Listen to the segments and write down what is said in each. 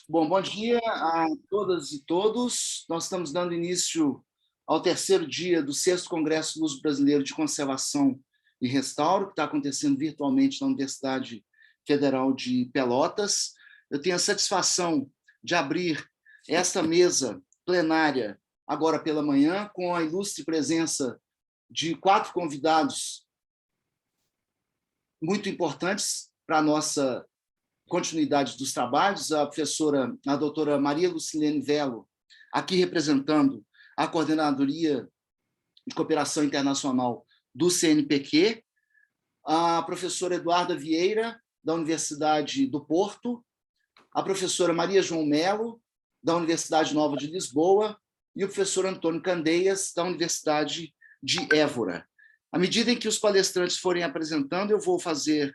Bom dia a todas e todos. Nós estamos dando início ao terceiro dia do 6º Congresso Luso Brasileiro de Conservação e Restauro, que está acontecendo virtualmente na Universidade Federal de Pelotas. Eu tenho a satisfação de abrir esta mesa plenária agora pela manhã, com a ilustre presença de 4 convidados muito importantes para a nossa continuidade dos trabalhos, a doutora Maria Lucilene Velo, aqui representando a Coordenadoria de Cooperação Internacional do CNPq, a professora Eduarda Vieira, da Universidade do Porto, a professora Maria João Melo, da Universidade Nova de Lisboa, e o professor Antônio Candeias, da Universidade de Évora. À medida em que os palestrantes forem apresentando, eu vou fazer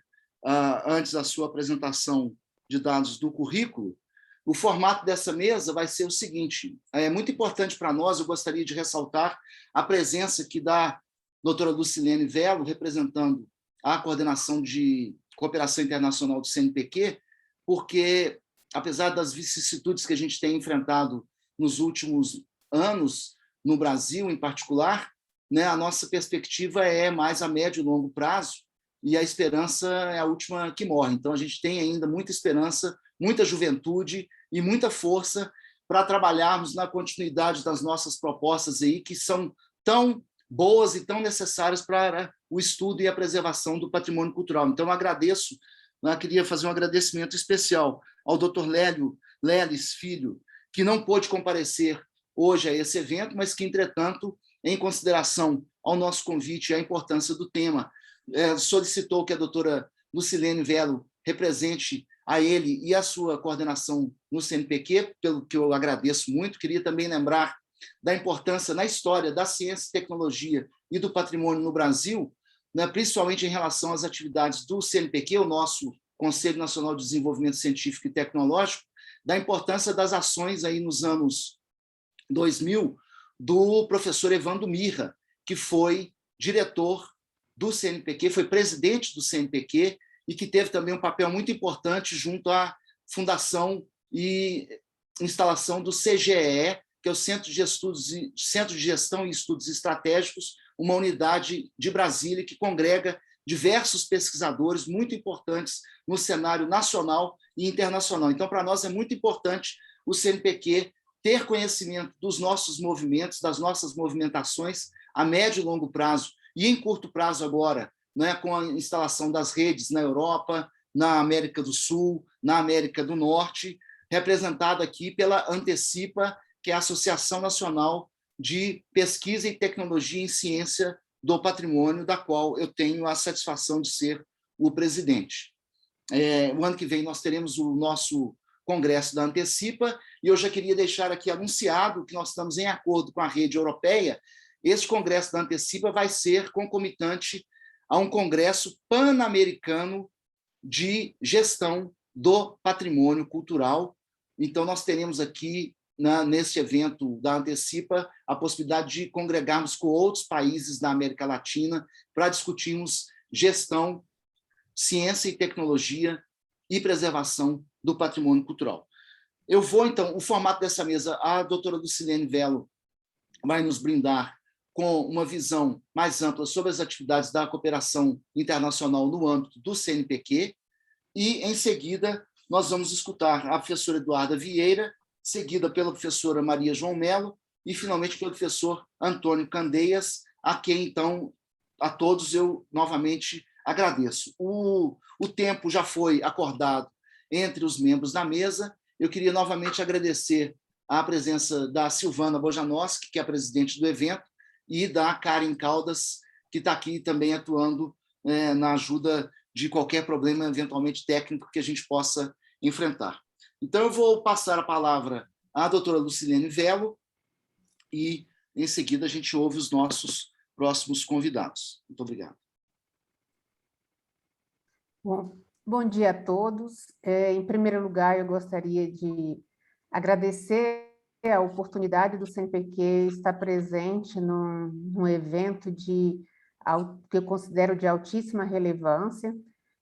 antes da sua apresentação de dados do currículo. O formato dessa mesa vai ser o seguinte: é muito importante para nós, eu gostaria de ressaltar a presença aqui da doutora Lucilene Velo, representando a Coordenação de Cooperação Internacional do CNPq, porque, apesar das vicissitudes que a gente tem enfrentado nos últimos anos, no Brasil em particular, né, a nossa perspectiva é mais a médio e longo prazo, e a esperança é a última que morre. Então, a gente tem ainda muita esperança, muita juventude e muita força para trabalharmos na continuidade das nossas propostas aí, que são tão boas e tão necessárias para o estudo e a preservação do patrimônio cultural. Então, eu agradeço, queria fazer um agradecimento especial ao Dr. Lélio Leles Filho, que não pôde comparecer hoje a esse evento, mas que, entretanto, em consideração ao nosso convite e à importância do tema, solicitou que a doutora Lucilene Velo represente a ele e a sua coordenação no CNPq, pelo que eu agradeço muito. Queria também lembrar da importância na história da ciência, tecnologia e do patrimônio no Brasil, né, principalmente em relação às atividades do CNPq, o nosso Conselho Nacional de Desenvolvimento Científico e Tecnológico, da importância das ações aí nos anos 2000 do professor Evandro Mirra, que foi diretor do CNPq, foi presidente do CNPq e que teve também um papel muito importante junto à fundação e instalação do CGEE, que é o Centro de Gestão e Estudos Estratégicos, uma unidade de Brasília que congrega diversos pesquisadores muito importantes no cenário nacional e internacional. Então, para nós é muito importante o CNPq ter conhecimento dos nossos movimentos, das nossas movimentações a médio e longo prazo, e em curto prazo agora, né, com a instalação das redes na Europa, na América do Sul, na América do Norte, representada aqui pela Antecipa, que é a Associação Nacional de Pesquisa e Tecnologia em Ciência do Patrimônio, da qual eu tenho a satisfação de ser o presidente. O ano que vem nós teremos o nosso congresso da Antecipa, e eu já queria deixar aqui anunciado que nós estamos em acordo com a rede europeia. Esse congresso da Antecipa vai ser concomitante a um congresso pan-americano de gestão do patrimônio cultural. Então, nós teremos aqui, nesse evento da Antecipa, a possibilidade de congregarmos com outros países da América Latina para discutirmos gestão, ciência e tecnologia e preservação do patrimônio cultural. Eu vou, então, o formato dessa mesa, a doutora Lucilene Velo vai nos brindar com uma visão mais ampla sobre as atividades da cooperação internacional no âmbito do CNPq, e, em seguida, nós vamos escutar a professora Eduarda Vieira, seguida pela professora Maria João Melo, e, finalmente, pelo professor Antônio Candeias, a quem, então, a todos eu novamente agradeço. O tempo já foi acordado entre os membros da mesa. Eu queria novamente agradecer a presença da Silvana Bojanowski, que é a presidente do evento, e da Karen Caldas, que está aqui também atuando na ajuda de qualquer problema, eventualmente técnico, que a gente possa enfrentar. Então, eu vou passar a palavra à doutora Lucilene Velo e, em seguida, a gente ouve os nossos próximos convidados. Muito obrigado. Bom dia a todos. Em primeiro lugar, eu gostaria de agradecer a oportunidade do CNPq estar presente num evento que eu considero de altíssima relevância.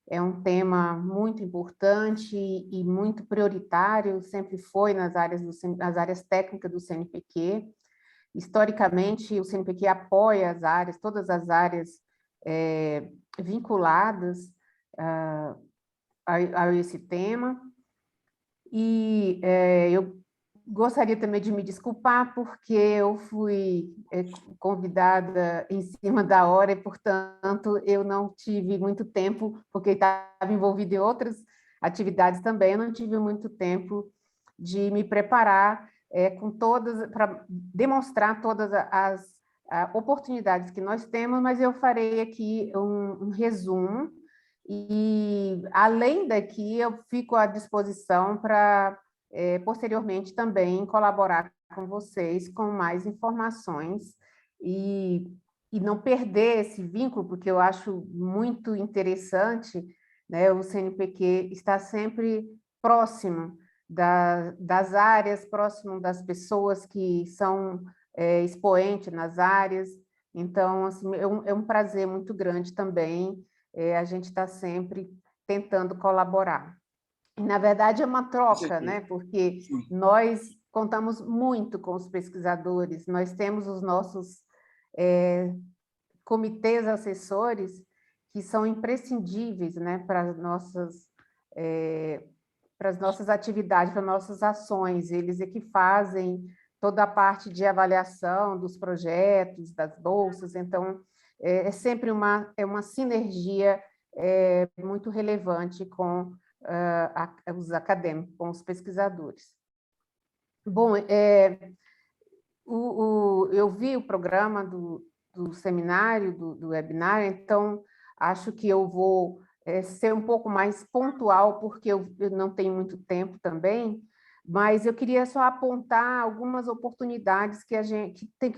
é um tema muito importante e muito prioritário, sempre foi nas áreas técnicas do CNPq. Historicamente, o CNPq apoia as áreas, todas as áreas vinculadas a esse tema. E eu gostaria também de me desculpar, porque eu fui convidada em cima da hora e, portanto, eu não tive muito tempo, porque estava envolvida em outras atividades também, eu não tive muito tempo de me preparar para demonstrar todas as oportunidades que nós temos, mas eu farei aqui um resumo, e, além daqui, eu fico à disposição para posteriormente também colaborar com vocês com mais informações e não perder esse vínculo, porque eu acho muito interessante, né, o CNPq está sempre próximo das áreas, próximo das pessoas que são expoentes nas áreas. Então, assim, é um prazer muito grande também, a gente está sempre tentando colaborar. Na verdade, é uma troca, né? Porque nós contamos muito com os pesquisadores, nós temos os nossos comitês assessores, que são imprescindíveis, né, para as nossas atividades, para nossas ações. Eles é que fazem toda a parte de avaliação dos projetos, das bolsas. Então, é sempre uma sinergia muito relevante com os acadêmicos, com os pesquisadores. Bom, eu vi o programa do seminário, do webinar, então acho que eu vou ser um pouco mais pontual, porque eu não tenho muito tempo também, mas eu queria só apontar algumas oportunidades que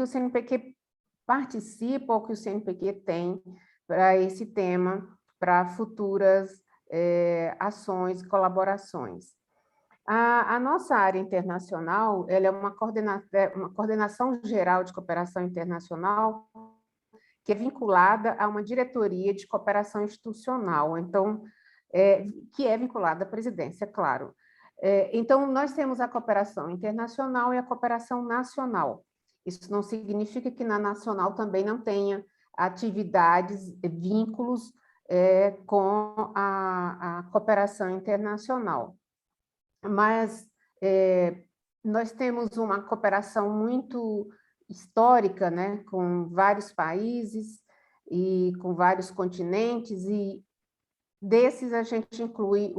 o CNPq participa, ou que o CNPq tem para esse tema, para futuras ações e colaborações. A nossa área internacional, ela é uma coordenação geral de cooperação internacional que é vinculada a uma diretoria de cooperação institucional, então, que é vinculada à presidência, claro. Então, nós temos a cooperação internacional e a cooperação nacional. Isso não significa que na nacional também não tenha atividades, vínculos com a cooperação internacional. Mas nós temos uma cooperação muito histórica, né, com vários países e com vários continentes, e desses a gente inclui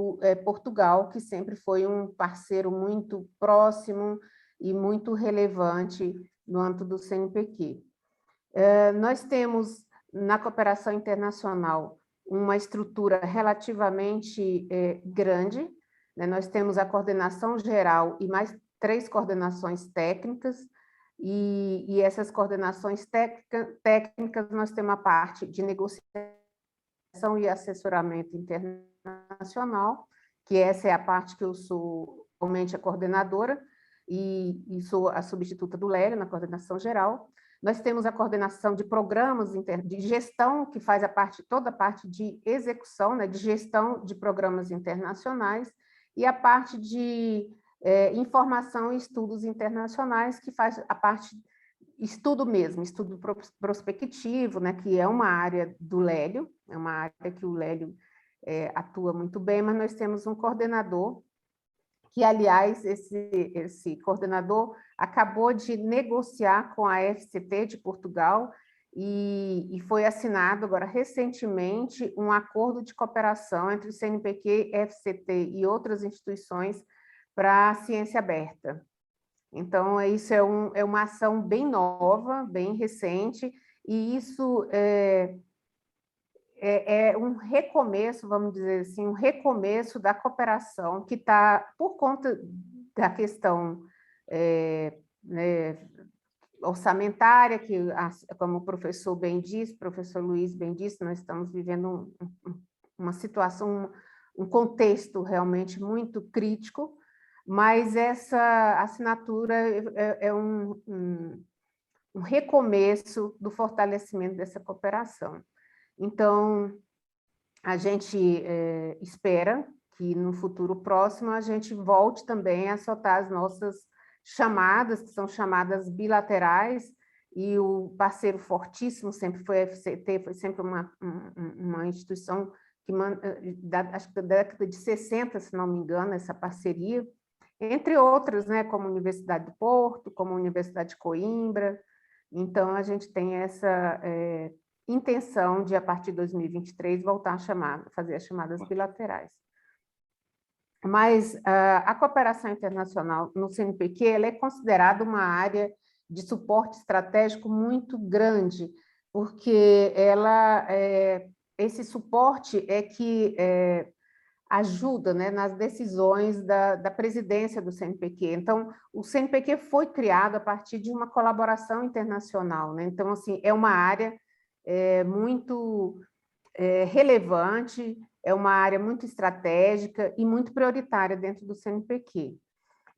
Portugal, que sempre foi um parceiro muito próximo e muito relevante no âmbito do CNPq. Nós temos, na cooperação internacional, uma estrutura relativamente grande, né? Nós temos a coordenação geral e mais 3 coordenações técnicas, e essas coordenações técnicas nós temos a parte de negociação e assessoramento internacional, que essa é a parte que eu sou atualmente a coordenadora, e sou a substituta do Lélio na coordenação geral. Nós temos a coordenação de programas de gestão, que faz toda a parte de execução, né, de gestão de programas internacionais, e a parte de informação e estudos internacionais, que faz a parte estudo mesmo, estudo prospectivo, né, que é uma área do Lélio, é uma área que o Lélio atua muito bem, mas nós temos um coordenador, que, aliás, esse coordenador acabou de negociar com a FCT de Portugal e foi assinado agora recentemente um acordo de cooperação entre o CNPq, FCT e outras instituições para a ciência aberta. Então, isso é uma ação bem nova, bem recente, e isso é um recomeço, vamos dizer assim, um recomeço da cooperação que está, por conta da questão né, orçamentária, que, como o professor bem disse, o professor Luiz bem disse, nós estamos vivendo uma situação, um contexto realmente muito crítico, mas essa assinatura é um recomeço do fortalecimento dessa cooperação. Então, a gente espera que no futuro próximo a gente volte também a soltar as nossas chamadas, que são chamadas bilaterais, e o parceiro fortíssimo sempre foi a FCT, foi sempre uma instituição que, acho que da década de 60, se não me engano, essa parceria, entre outras, né, como a Universidade do Porto, como a Universidade de Coimbra. Então, a gente tem essa intenção de, a partir de 2023, voltar a fazer as chamadas bilaterais. Mas a cooperação internacional no CNPq ela é considerada uma área de suporte estratégico muito grande, porque esse suporte é que ajuda, né, nas decisões da presidência do CNPq. Então, o CNPq foi criado a partir de uma colaboração internacional, né? Então, assim, é uma área muito relevante, é uma área muito estratégica e muito prioritária dentro do CNPq.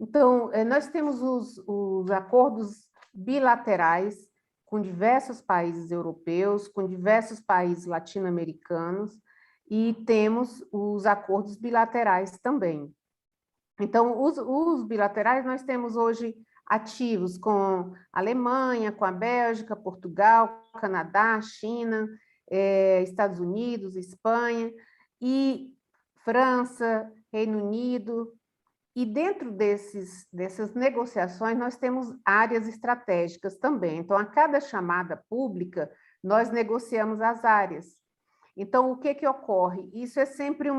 Então, nós temos os acordos bilaterais com diversos países europeus, com diversos países latino-americanos, e temos os acordos bilaterais também. Então, os bilaterais nós temos hoje ativos com a Alemanha, com a Bélgica, Portugal, Canadá, China, Estados Unidos, Espanha, e França, Reino Unido. E dentro dessas negociações, nós temos áreas estratégicas também. Então, a cada chamada pública, nós negociamos as áreas. Então, o que ocorre? Isso é sempre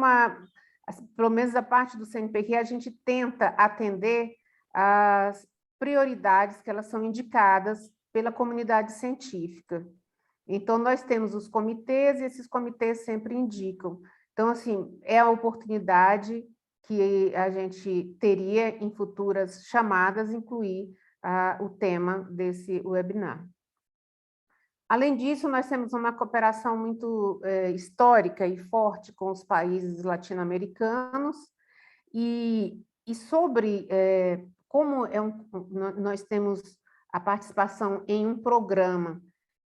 pelo menos a parte do CNPq, a gente tenta atender às prioridades que elas são indicadas pela comunidade científica. Então, nós temos os comitês e esses comitês sempre indicam. Então, assim, é a oportunidade que a gente teria em futuras chamadas incluir o tema desse webinar. Além disso, nós temos uma cooperação muito histórica e forte com os países latino-americanos, e sobre como nós temos a participação em um programa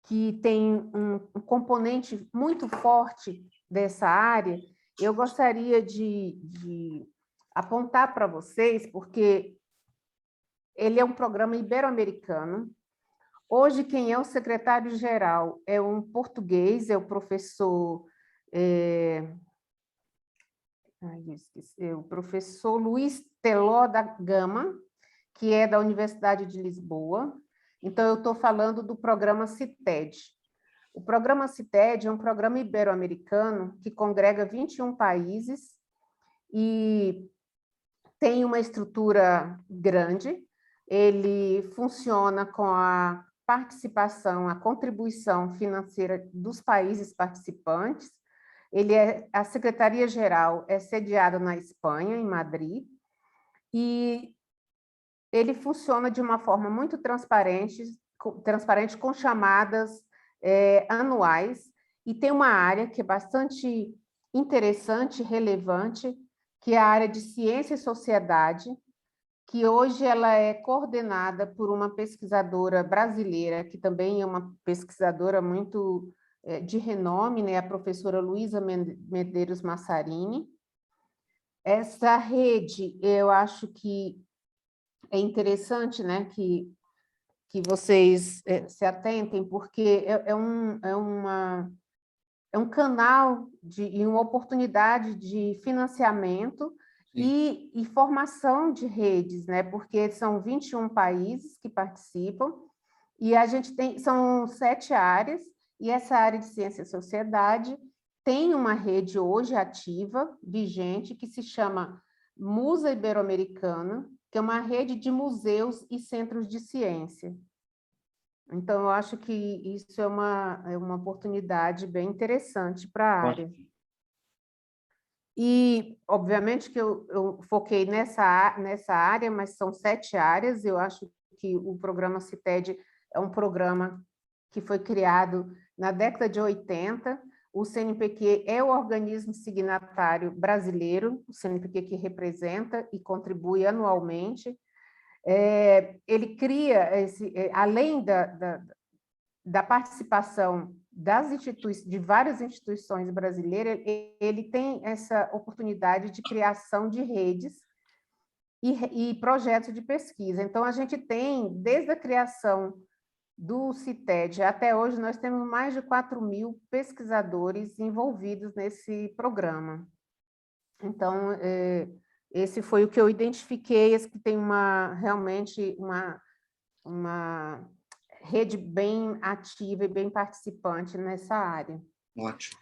que tem um componente muito forte dessa área, eu gostaria de apontar para vocês, porque ele é um programa ibero-americano. Hoje, quem é o secretário-geral é um português, é o professor... o professor Luiz Teló da Gama, que é da Universidade de Lisboa. Então, eu estou falando do programa CITED. O programa CITED é um programa ibero-americano que congrega 21 países e tem uma estrutura grande. Ele funciona com a participação, a contribuição financeira dos países participantes. A Secretaria-Geral é sediada na Espanha, em Madrid, e ele funciona de uma forma muito transparente com chamadas anuais, e tem uma área que é bastante interessante e relevante, que é a área de ciência e sociedade, que hoje ela é coordenada por uma pesquisadora brasileira, que também é uma pesquisadora muito de renome, né? A professora Luísa Medeiros Massarini. Essa rede, eu acho que é interessante, né, que vocês se atentem, porque é um canal e uma oportunidade de financiamento e formação de redes, né? Porque são 21 países que participam, e a gente são 7 áreas, e essa área de ciência e sociedade tem uma rede hoje ativa, vigente, que se chama Musa Ibero-Americana, que é uma rede de museus e centros de ciência. Então, eu acho que isso é uma oportunidade bem interessante para a área. E, obviamente, que eu foquei nessa área, mas são 7 áreas. Eu acho que o programa CITED é um programa que foi criado na década de 80. O CNPq é o organismo signatário brasileiro, o CNPq que representa e contribui anualmente. Ele cria, além da participação de várias instituições brasileiras, ele tem essa oportunidade de criação de redes e projetos de pesquisa. Então, a gente tem, desde a criação do CITED até hoje, nós temos mais de 4.000 pesquisadores envolvidos nesse programa. Então, esse foi o que eu identifiquei, esse que tem realmente uma rede bem ativa e bem participante nessa área. Ótimo.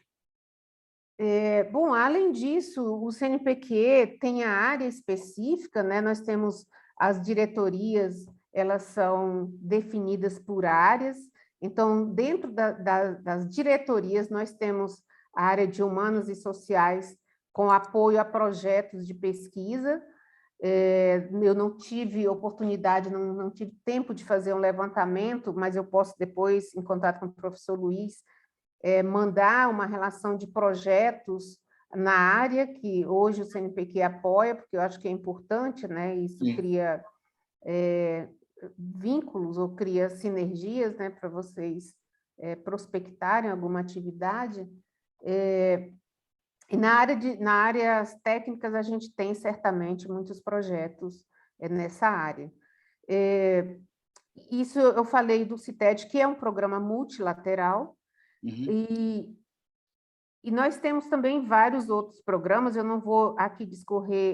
Bom, além disso, o CNPq tem a área específica, né? Nós temos as diretorias, elas são definidas por áreas. Então, dentro das diretorias, nós temos a área de humanas e sociais, com apoio a projetos de pesquisa. Eu não tive oportunidade, não tive tempo de fazer um levantamento, mas eu posso depois, em contato com o professor Luiz, mandar uma relação de projetos na área que hoje o CNPq apoia, porque eu acho que é importante, né? Isso cria vínculos ou cria sinergias, né, para vocês prospectarem alguma atividade. E na áreas técnicas, a gente tem certamente muitos projetos nessa área. Isso eu falei do CITED, que é um programa multilateral, e nós temos também vários outros programas, eu não vou aqui discorrer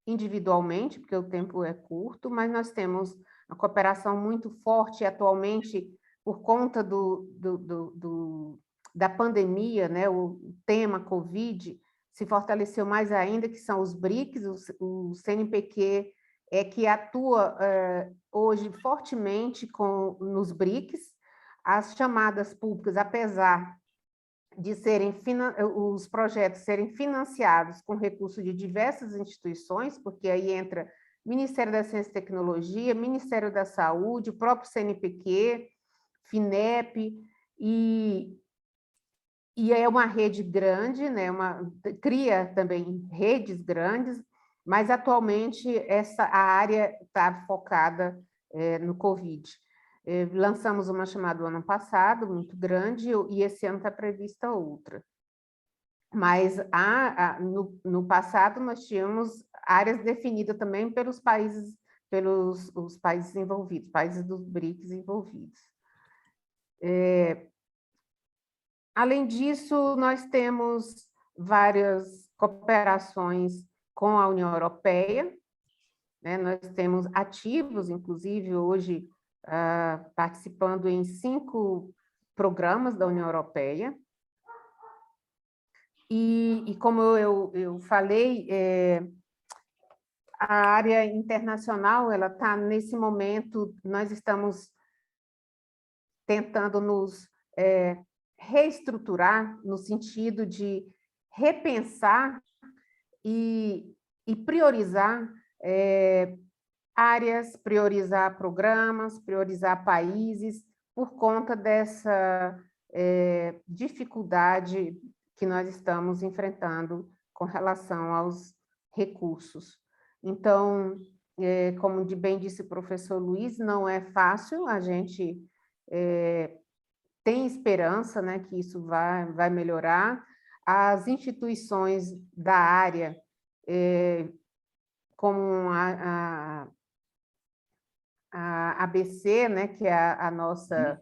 individualmente, porque o tempo é curto, mas nós temos uma cooperação muito forte atualmente por conta da pandemia, né? O tema Covid se fortaleceu mais ainda, que são os BRICS, o CNPq que atua hoje fortemente nos BRICS. As chamadas públicas, apesar de os projetos serem financiados com recursos de diversas instituições, porque aí entra Ministério da Ciência e Tecnologia, Ministério da Saúde, o próprio CNPq, FINEP, e é uma rede grande, né? Cria também redes grandes, mas atualmente a área está focada no Covid. Lançamos uma chamada o ano passado, muito grande, e esse ano está prevista outra. Mas no passado nós tínhamos áreas definidas também pelos países envolvidos, países dos BRICS envolvidos. Além disso, nós temos várias cooperações com a União Europeia, né? Nós temos ativos, inclusive, hoje, participando em 5 programas da União Europeia. E como eu falei, a área internacional, ela está, nesse momento, nós estamos tentando nos reestruturar no sentido de repensar e priorizar áreas, priorizar programas, priorizar países, por conta dessa dificuldade que nós estamos enfrentando com relação aos recursos. Então, como bem disse o professor Luiz, não é fácil, a gente tem esperança, né, que isso vai melhorar. As instituições da área, como a ABC, né, que é a nossa...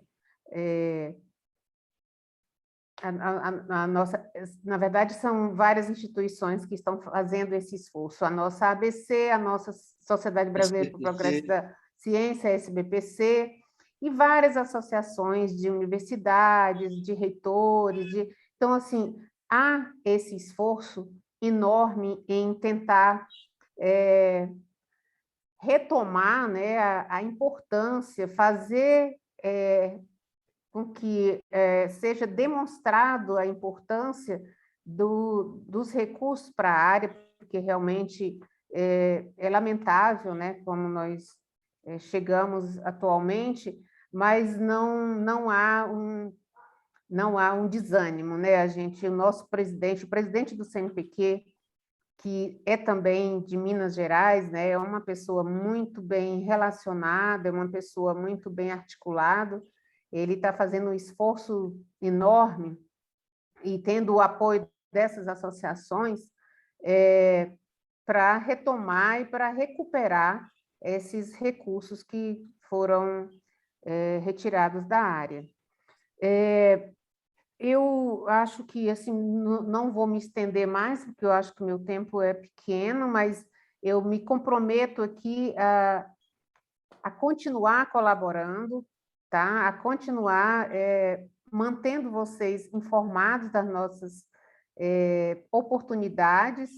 A nossa, na verdade, são várias instituições que estão fazendo esse esforço. A nossa ABC, a nossa Sociedade Brasileira para o Progresso da Ciência, a SBPC, e várias associações de universidades, de reitores. Então, assim, há esse esforço enorme em tentar retomar, né, a importância, fazer com que seja demonstrado a importância dos recursos para a área, porque realmente é lamentável, né, como nós chegamos atualmente, mas não há um desânimo, né? O nosso presidente, o presidente do CNPq, que é também de Minas Gerais, né, é uma pessoa muito bem relacionada, é uma pessoa muito bem articulada, ele está fazendo um esforço enorme e tendo o apoio dessas associações para retomar e para recuperar esses recursos que foram retirados da área. Eu acho que, assim, não vou me estender mais, porque eu acho que o meu tempo é pequeno, mas eu me comprometo aqui a continuar colaborando, tá? A continuar mantendo vocês informados das nossas oportunidades.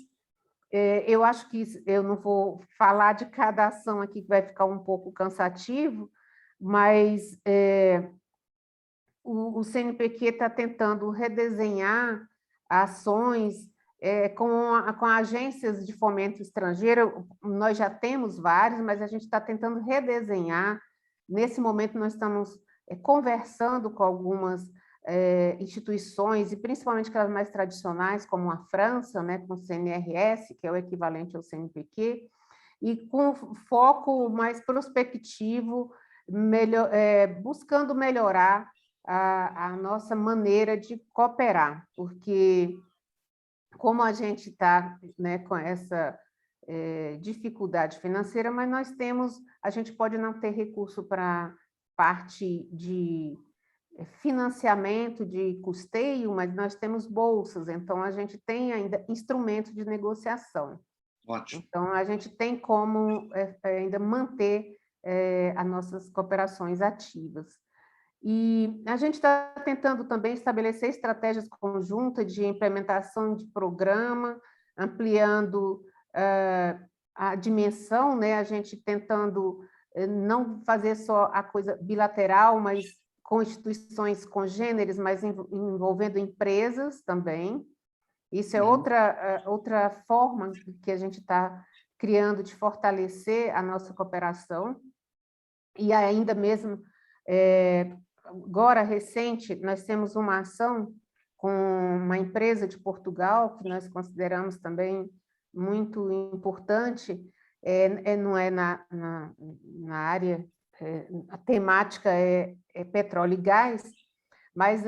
Eu acho que eu não vou falar de cada ação aqui, que vai ficar um pouco cansativo, mas o CNPq está tentando redesenhar ações com agências de fomento estrangeiro. Nós já temos várias, mas a gente está tentando redesenhar. Nesse momento, nós estamos conversando com algumas instituições, e principalmente aquelas mais tradicionais, como a França, né, com o CNRS, que é o equivalente ao CNPq, e com foco mais prospectivo, buscando melhorar a nossa maneira de cooperar, porque como a gente está, né, com essa dificuldade financeira, mas a gente pode não ter recurso para parte de financiamento, de custeio, mas nós temos bolsas, então a gente tem ainda instrumento de negociação. Ótimo. Então, a gente tem como ainda manter as nossas cooperações ativas. E a gente está tentando também estabelecer estratégias conjuntas de implementação de programa, ampliando a dimensão, né? A gente tentando não fazer só a coisa bilateral, mas com instituições congêneres, mas envolvendo empresas também. Isso é outra forma que a gente está criando de fortalecer a nossa cooperação. E ainda mesmo, agora, recente, nós temos uma ação com uma empresa de Portugal, que nós consideramos também muito importante, não é na área, a temática é petróleo e gás, mas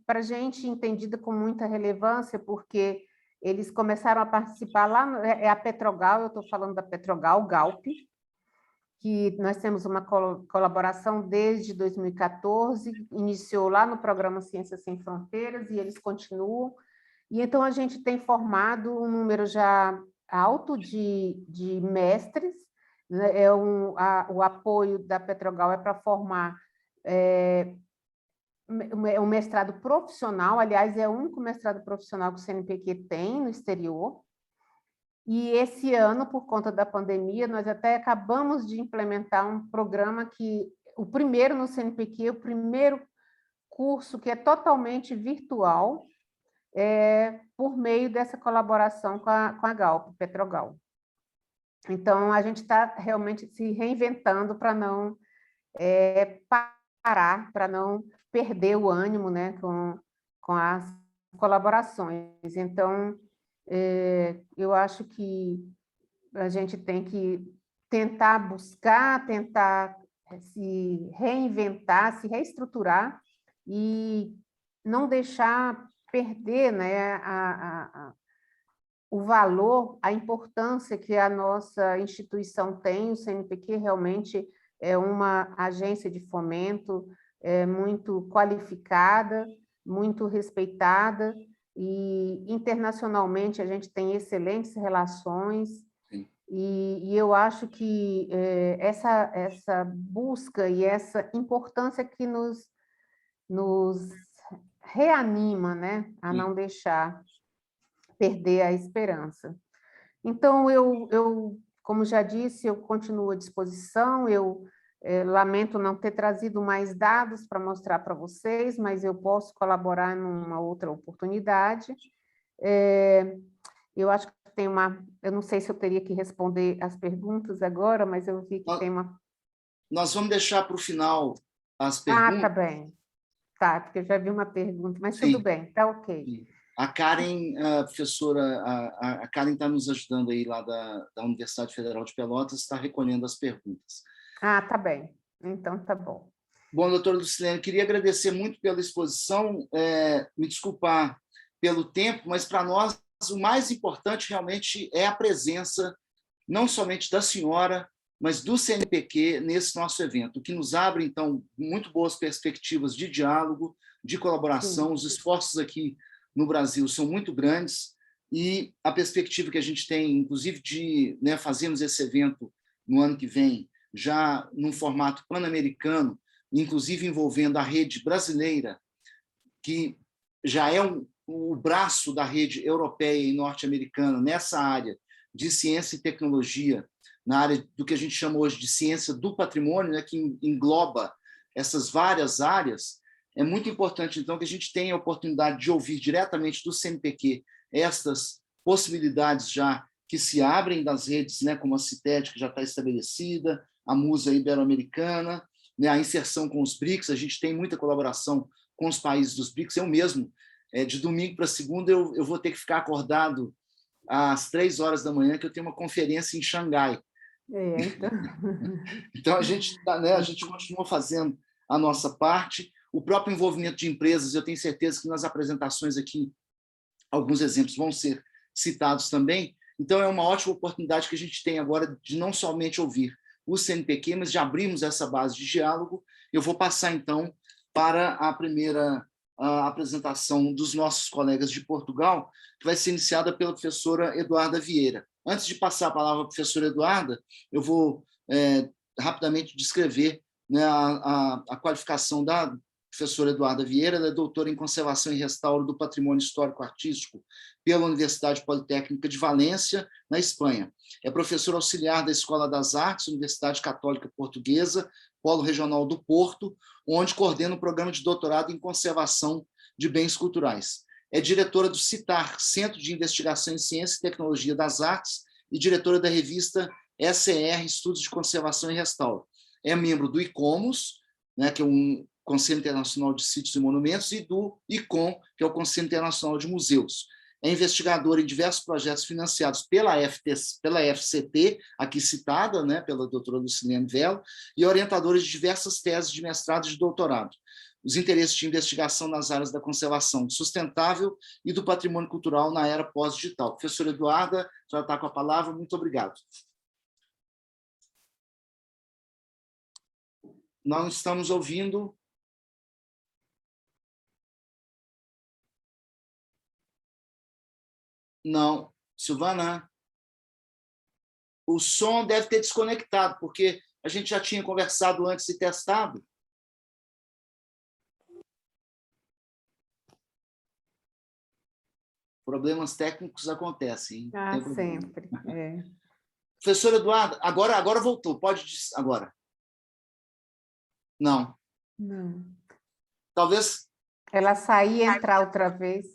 para a gente entendida com muita relevância, porque eles começaram a participar lá, a Petrogal, eu estou falando da Petrogal, Galp, que nós temos uma colaboração desde 2014, iniciou lá no programa Ciências Sem Fronteiras, e eles continuam, e então a gente tem formado um número já alto de mestres, né? O apoio da Petrogal é para formar um mestrado profissional, aliás, é o único mestrado profissional que o CNPq tem no exterior. E esse ano, por conta da pandemia, nós até acabamos de implementar um programa o primeiro no CNPq, o primeiro curso que é totalmente virtual, por meio dessa colaboração com a Galp, Petrogal. Então, a gente está realmente se reinventando para não parar, para não perder o ânimo, né, com as colaborações. Então, eu acho que a gente tem que tentar buscar, tentar se reinventar, se reestruturar e não deixar perder, né, o valor, a importância que a nossa instituição tem. O CNPq realmente é uma agência de fomento muito qualificada, muito respeitada, e internacionalmente a gente tem excelentes relações. E eu acho que essa busca e essa importância que nos reanima, né, a não deixar perder a esperança. Então, como já disse, eu continuo à disposição. Eu lamento não ter trazido mais dados para mostrar para vocês, mas eu posso colaborar numa outra oportunidade. Eu acho que tem eu não sei se eu teria que responder as perguntas agora, mas eu vi que tem uma... Nós vamos deixar para o final as perguntas. perguntas. Tá bem. Tá, porque eu já vi uma pergunta, mas Sim. Tudo bem, tá ok. Sim. A Karen, a professora, a Karen está nos ajudando aí lá da Universidade Federal de Pelotas, está recolhendo as perguntas. Tá bem. Então, tá bom. Bom, doutora Lucilene, queria agradecer muito pela exposição, me desculpar pelo tempo, mas para nós o mais importante realmente é a presença, não somente da senhora, mas do CNPq nesse nosso evento, o que nos abre, então, muito boas perspectivas de diálogo, de colaboração. Sim. Os esforços aqui no Brasil são muito grandes e a perspectiva que a gente tem, inclusive, de fazermos esse evento no ano que vem, já num formato pan-americano, inclusive envolvendo a rede brasileira, que já é o braço da rede europeia e norte-americana nessa área de ciência e tecnologia, na área do que a gente chama hoje de ciência do patrimônio, que engloba essas várias áreas. É muito importante, então, que a gente tenha a oportunidade de ouvir diretamente do CNPq estas possibilidades já que se abrem das redes, como a CITED, que já está estabelecida, a Musa Ibero-Americana, a inserção com os BRICS. A gente tem muita colaboração com os países dos BRICS. Eu mesmo, de domingo para segunda, eu vou ter que ficar acordado às 3 horas da manhã, que eu tenho uma conferência em Xangai. Então, a gente continua fazendo a nossa parte. O próprio envolvimento de empresas, eu tenho certeza que nas apresentações aqui, alguns exemplos vão ser citados também. Então, é uma ótima oportunidade que a gente tem agora de não somente ouvir o CNPq, mas já abrimos essa base de diálogo. Eu vou passar, então, para a primeira apresentação dos nossos colegas de Portugal, que vai ser iniciada pela professora Eduarda Vieira. Antes de passar a palavra à professora Eduarda, eu vou rapidamente descrever a qualificação da professora Eduarda Vieira. Ela é doutora em Conservação e Restauro do Patrimônio Histórico-Artístico pela Universidade Politécnica de Valência, na Espanha. É professora auxiliar da Escola das Artes, Universidade Católica Portuguesa, Polo Regional do Porto, onde coordena o programa de doutorado em Conservação de Bens Culturais. É diretora do CITAR, Centro de Investigação em Ciência e Tecnologia das Artes, e diretora da revista SER, Estudos de Conservação e Restauro. É membro do ICOMOS, que é um Conselho Internacional de Sítios e Monumentos, e do ICOM, que é o Conselho Internacional de Museus. É investigadora em diversos projetos financiados pela FCT, aqui citada, pela doutora Lucilene Velo, e orientadora de diversas teses de mestrado e de doutorado. Os interesses de investigação nas áreas da conservação sustentável e do patrimônio cultural na era pós-digital. Professora Eduarda, já está com a palavra, muito obrigado. Não estamos ouvindo. Não, Silvana, o som deve ter desconectado, porque a gente já tinha conversado antes e testado. Problemas técnicos acontecem. Sempre. Professora Eduarda, agora voltou, pode dizer agora. Não. Talvez... Ela sair e entrar outra vez.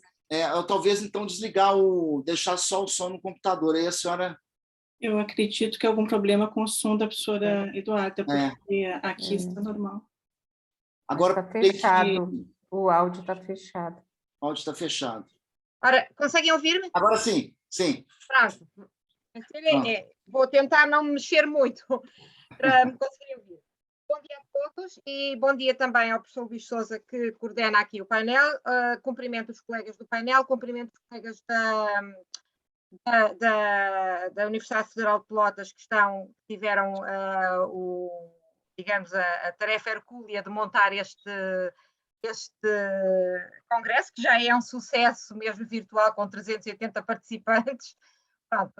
Talvez, então, deixar só o som no computador. Aí a senhora... Eu acredito que é algum problema com o som da professora Eduarda, porque aqui está normal. Agora está fechado. O áudio está fechado. O áudio está fechado. Ora, conseguem ouvir-me? Agora sim, sim. Pronto. Vou tentar não me mexer muito para me conseguirem ouvir. Bom dia a todos e bom dia também ao professor Luís Sousa, que coordena aqui o painel. Cumprimento os colegas do painel, cumprimento os colegas da Universidade Federal de Pelotas que tiveram a tarefa hercúlea de montar este congresso, que já é um sucesso mesmo virtual, com 380 participantes. Pronto.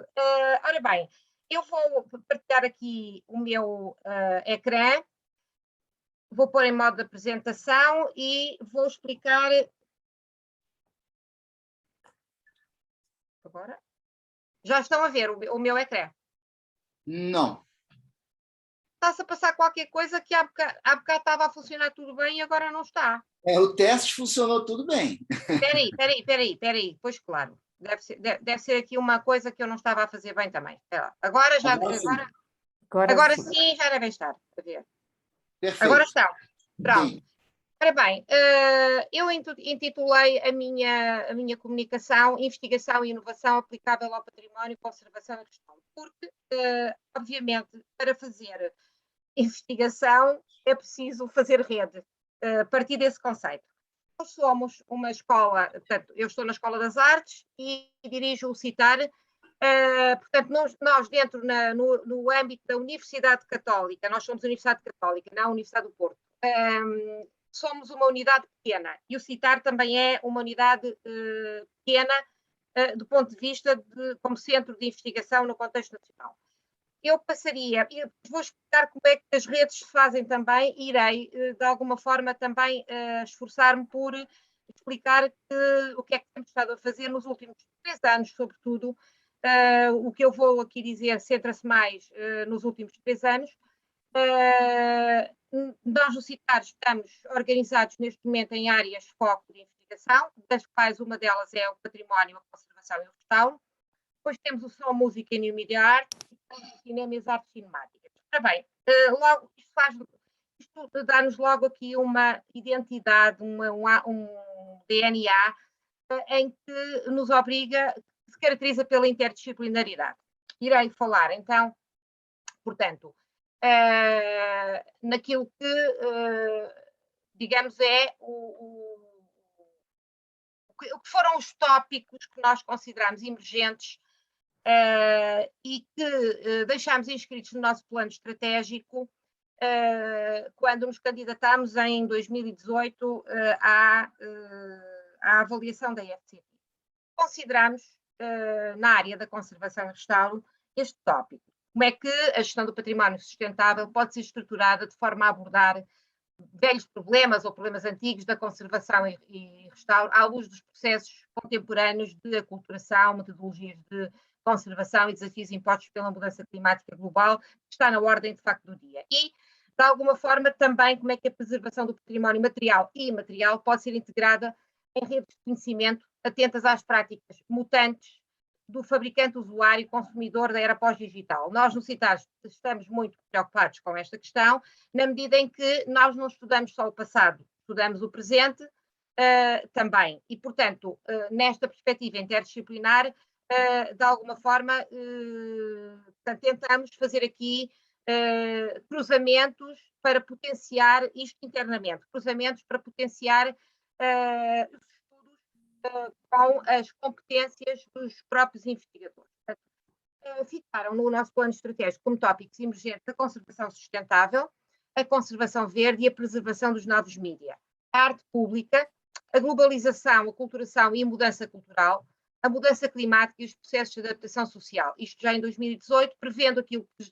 Ora bem, eu vou partilhar aqui o meu ecrã, vou pôr em modo de apresentação e vou explicar... Agora? Já estão a ver o meu ecrã? Não. Está-se a passar qualquer coisa que há bocado estava a funcionar tudo bem e agora não está. O teste funcionou tudo bem. Espera aí. Pois claro, deve ser aqui uma coisa que eu não estava a fazer bem também. Agora sim, já devem estar a ver. Perfeito. Agora estão. Pronto. Sim. Ora bem, eu intitulei a minha comunicação Investigação e Inovação aplicável ao património, conservação e gestão, porque, obviamente, para fazer investigação é preciso fazer rede, a partir desse conceito. Nós somos uma escola, portanto, eu estou na Escola das Artes e dirijo o CITAR, portanto, nós dentro no âmbito da Universidade Católica, nós somos a Universidade Católica, não a Universidade do Porto, somos uma unidade pequena e o CITAR também é uma unidade pequena do ponto de vista como centro de investigação no contexto nacional. Eu vou explicar como é que as redes se fazem também, e irei, de alguma forma, também esforçar-me por explicar o que é que temos estado a fazer nos últimos 3 anos, sobretudo. O que eu vou aqui dizer centra-se mais nos últimos 3 anos. Nós, no CITAR, estamos organizados neste momento em áreas de foco de investigação, das quais uma delas é o património, a conservação e o restauro. Depois temos o som, música e new media art, o cinema e as artes cinemáticas. Ora bem, logo, isto dá-nos logo aqui uma identidade, um DNA em que nos obriga, que se caracteriza pela interdisciplinaridade. Irei falar, então, portanto, naquilo que, digamos, é o que foram os tópicos que nós consideramos emergentes e que deixámos inscritos no nosso plano estratégico quando nos candidatámos em 2018 à avaliação da FCT. Consideramos, na área da conservação e restauro, este tópico. Como é que a gestão do património sustentável pode ser estruturada de forma a abordar velhos problemas ou problemas antigos da conservação e restauro à luz dos processos contemporâneos de aculturação, metodologias de conservação e desafios impostos pela mudança climática global, que está na ordem, de facto, do dia. E, de alguma forma, também como é que a preservação do património material e imaterial pode ser integrada em redes de conhecimento atentas às práticas mutantes do fabricante, usuário e consumidor da era pós-digital. Nós, no CITAR, estamos muito preocupados com esta questão, na medida em que nós não estudamos só o passado, estudamos o presente também. E, portanto, nesta perspectiva interdisciplinar, de alguma forma, tentamos fazer aqui cruzamentos para potenciar isto internamente, cruzamentos para potenciar os estudos com as competências dos próprios investigadores. Ficaram no nosso plano estratégico como tópicos emergentes a conservação sustentável, a conservação verde e a preservação dos novos mídia, a arte pública, a globalização, a aculturação e a mudança cultural, a mudança climática e os processos de adaptação social. Isto já em 2018, prevendo aquilo que,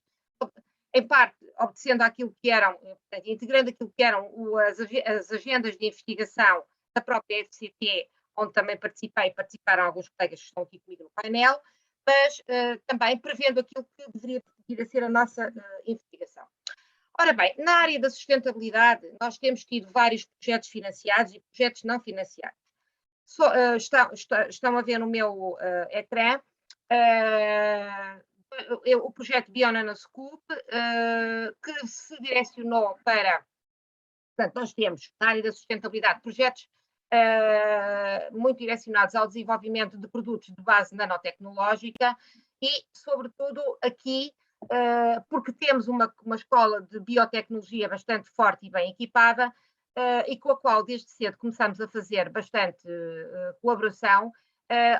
em parte, obedecendo àquilo que eram, integrando aquilo que eram as agendas de investigação da própria FCT, onde também participaram alguns colegas que estão aqui comigo no painel, mas também prevendo aquilo que deveria vir a ser a nossa investigação. Ora bem, na área da sustentabilidade, nós temos tido vários projetos financiados e projetos não financiados. Estão a ver no meu ecrã o projeto BioNanoScoop, que se direcionou para... Portanto, nós temos, na área da sustentabilidade, projetos muito direcionados ao desenvolvimento de produtos de base nanotecnológica e, sobretudo, aqui, porque temos uma escola de biotecnologia bastante forte e bem equipada, e com a qual desde cedo começamos a fazer bastante colaboração,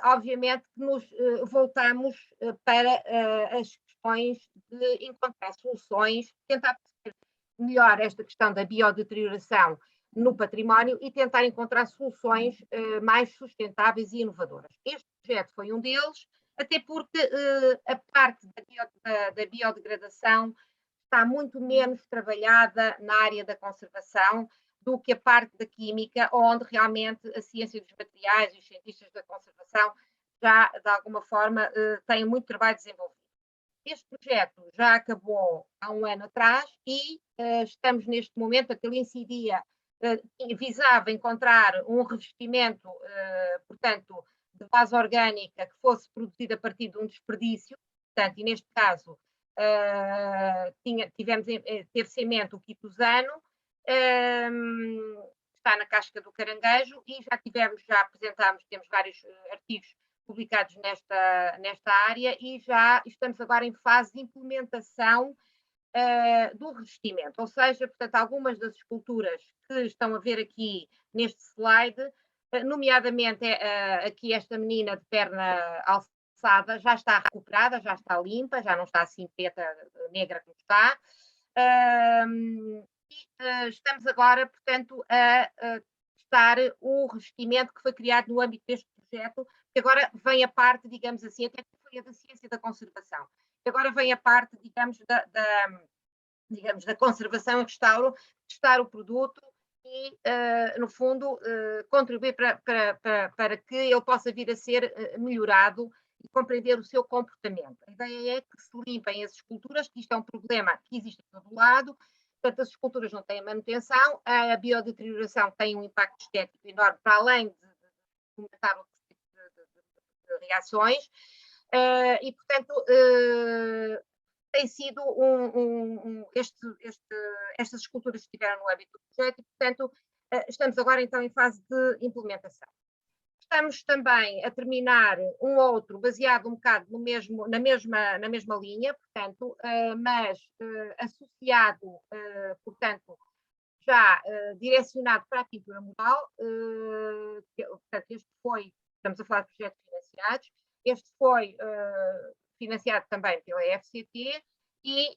obviamente que nos voltamos para as questões de encontrar soluções, tentar perceber melhor esta questão da biodeterioração no património e tentar encontrar soluções mais sustentáveis e inovadoras. Este projeto foi um deles, até porque a parte da biodegradação está muito menos trabalhada na área da conservação do que a parte da química, onde realmente a ciência dos materiais e os cientistas da conservação já, de alguma forma, têm muito trabalho desenvolvido. Este projeto já acabou há um ano atrás e estamos neste momento, ele incidia, visava encontrar um revestimento, portanto, de base orgânica que fosse produzido a partir de um desperdício, portanto, e neste caso teve semente o quitosano, está na casca do caranguejo e já apresentámos, temos vários artigos publicados nesta área e já estamos agora em fase de implementação do revestimento, ou seja, portanto, algumas das esculturas que estão a ver aqui neste slide, nomeadamente aqui esta menina de perna alçada, já está recuperada, já está limpa, já não está assim preta, negra como está. Estamos agora, portanto, a testar o revestimento que foi criado no âmbito deste projeto, que agora vem a parte, digamos assim, até que foi a da ciência da conservação. Agora vem a parte, digamos, da conservação e restauro, testar o produto e, no fundo, contribuir para que ele possa vir a ser melhorado e compreender o seu comportamento. A ideia é que se limpem as esculturas, que isto é um problema que existe em todo lado, portanto, as esculturas não têm manutenção, a biodeterioração tem um impacto estético enorme, para além de fomentar outros tipos de reações, e, portanto, tem sido estas esculturas estiveram no âmbito do projeto e, portanto, estamos agora então em fase de implementação. Estamos também a terminar um outro baseado um bocado na mesma linha, portanto, mas associado, portanto, já direcionado para a pintura mural. Portanto, estamos a falar de projetos financiados, este foi financiado também pela FCT e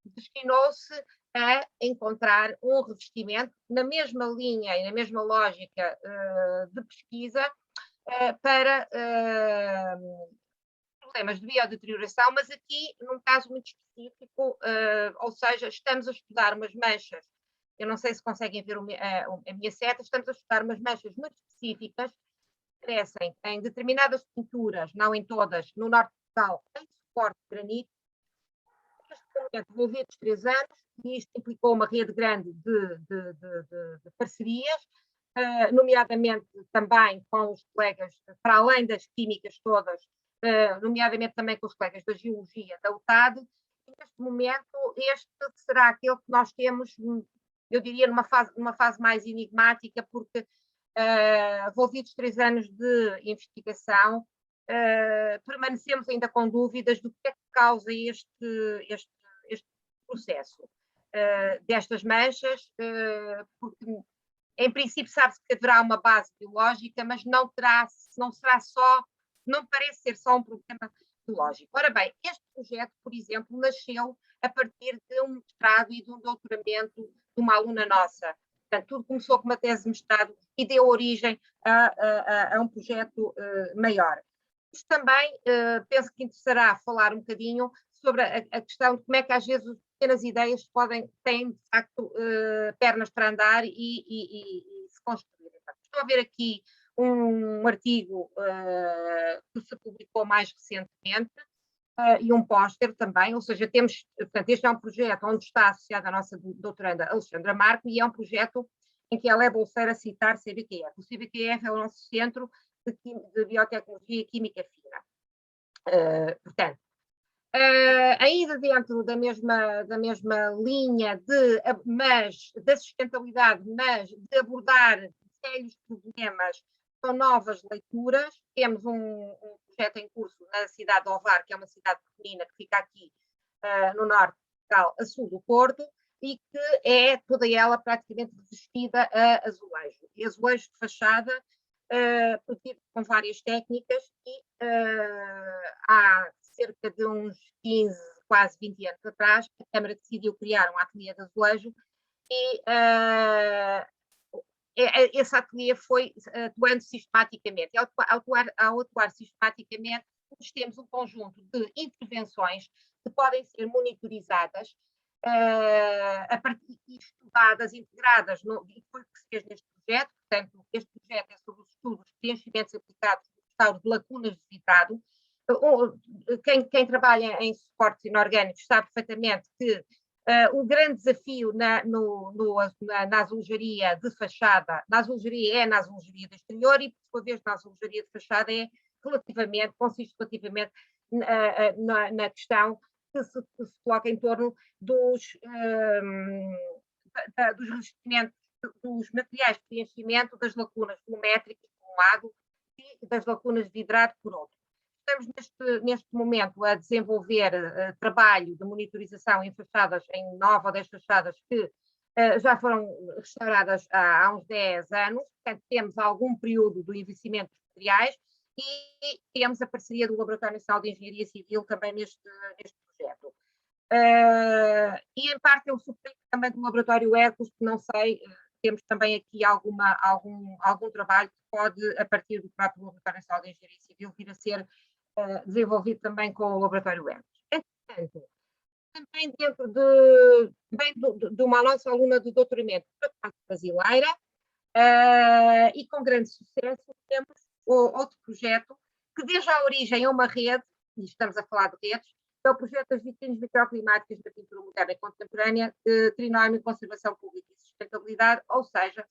destinou-se a encontrar um revestimento na mesma linha e na mesma lógica de pesquisa para problemas de biodeterioração, mas aqui num caso muito específico, ou seja, estamos a estudar umas manchas, eu não sei se conseguem ver a minha seta, estamos a estudar umas manchas muito específicas que crescem em determinadas pinturas, não em todas, no norte de Portugal, em suporte de granito. Este projeto envolveu 3 anos e isto implicou uma rede grande de parcerias, nomeadamente também com os colegas, para além das químicas todas, nomeadamente também com os colegas da geologia da UTAD. E neste momento, este será aquele que nós temos, eu diria, numa fase mais enigmática, porque envolvidos 3 anos de investigação, permanecemos ainda com dúvidas do que é que causa este processo destas manchas, porque em princípio sabe-se que haverá uma base biológica, mas não parece ser só um problema biológico. Ora bem, este projeto, por exemplo, nasceu a partir de um mestrado e de um doutoramento de uma aluna nossa. Portanto, tudo começou com uma tese de mestrado e deu origem a um projeto maior. Isto também penso que interessará falar um bocadinho sobre a questão de como é que às vezes as pequenas ideias têm de facto pernas para andar e se construírem. Estou a ver aqui um artigo que se publicou mais recentemente e um póster também, ou seja, portanto, este é um projeto onde está associada a nossa doutoranda Alexandra Marco e é um projeto em que ela é bolseira a citar CBQF. O CBQF é o nosso centro de biotecnologia e química fina. Portanto, ainda dentro da mesma linha da sustentabilidade, mas de abordar sérios problemas com novas leituras, temos um projeto em curso na cidade de Ovar, que é uma cidade pequenina que fica aqui no norte de Portugal, a sul do Porto, e que é toda ela praticamente revestida a azulejo. E azulejo de fachada, produzido com várias técnicas, e há cerca de uns 15, quase 20 anos atrás, a Câmara decidiu criar um ateliê de azulejo e esse ateliê foi atuando sistematicamente. E ao atuar sistematicamente, nós temos um conjunto de intervenções que podem ser monitorizadas a partir de estudadas, integradas, e foi o que se fez neste projeto. Portanto, este projeto é sobre os estudos de preenchimentos aplicados no restauro de lacunas de vidrado. Quem trabalha em suportes inorgânicos sabe perfeitamente que o grande desafio na azulejaria de fachada, na azulejaria do exterior e, por sua vez, na azulejaria de fachada consiste relativamente na questão que se coloca em torno dos revestimentos, dos materiais de preenchimento das lacunas volumétricas, por um lado, e das lacunas de vidrado, por outro. estamos neste momento a desenvolver trabalho de monitorização em fachadas, em 9 ou 10 fachadas que já foram restauradas há uns 10 anos, portanto temos algum período do investimento de materiais e temos a parceria do Laboratório Nacional de Engenharia Civil também neste projeto. E em parte eu suponho também do Laboratório Hercules, que não sei, temos também aqui algum trabalho que pode, a partir do próprio Laboratório Nacional de Engenharia Civil, vir a ser desenvolvido também com o Laboratório Hercules. Entretanto, também dentro de uma nossa aluna de doutoramento, por acaso brasileira, e com grande sucesso, temos outro projeto que desde a origem é uma rede, e estamos a falar de redes, é o projeto das vitrines microclimáticas da pintura moderna e contemporânea, de Trinómio, Conservação Pública e Sustentabilidade, ou seja,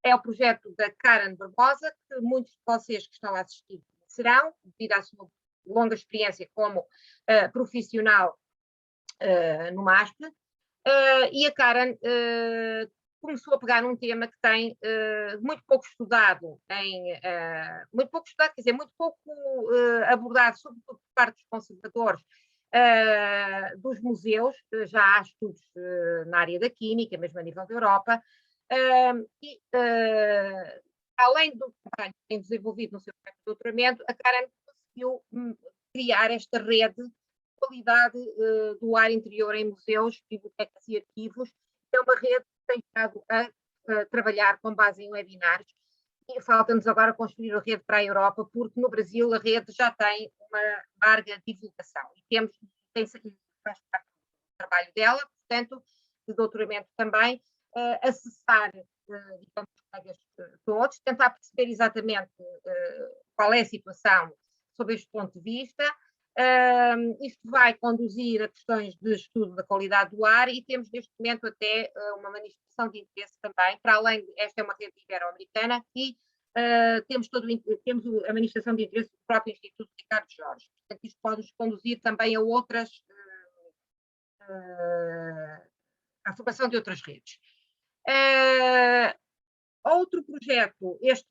é o projeto da Karen Barbosa, que muitos de vocês que estão a assistir serão, devido à sua longa experiência como profissional no MASP, e a Karen começou a pegar num tema que tem muito pouco estudado, quer dizer, muito pouco abordado, sobretudo por parte dos conservadores, dos museus. Já há estudos na área da química, mesmo a nível da Europa, e além do trabalho que tem desenvolvido no seu doutoramento, a Karen conseguiu criar esta rede de qualidade do ar interior em museus, bibliotecas e arquivos. É uma rede que tem estado a trabalhar com base em webinars, e falta-nos agora construir a rede para a Europa, porque no Brasil a rede já tem uma larga divulgação e faz parte do trabalho dela, portanto, de doutoramento também, acessar, digamos, os colegas todos, tentar perceber exatamente qual é a situação sob este ponto de vista. Isto vai conduzir a questões de estudo da qualidade do ar e temos neste momento até uma manifestação de interesse também, para além de, esta é uma rede ibero-americana, e temos a manifestação de interesse do próprio Instituto Ricardo Jorge. Portanto, isto pode nos conduzir também a outras, à formação de outras redes. Outro projeto, este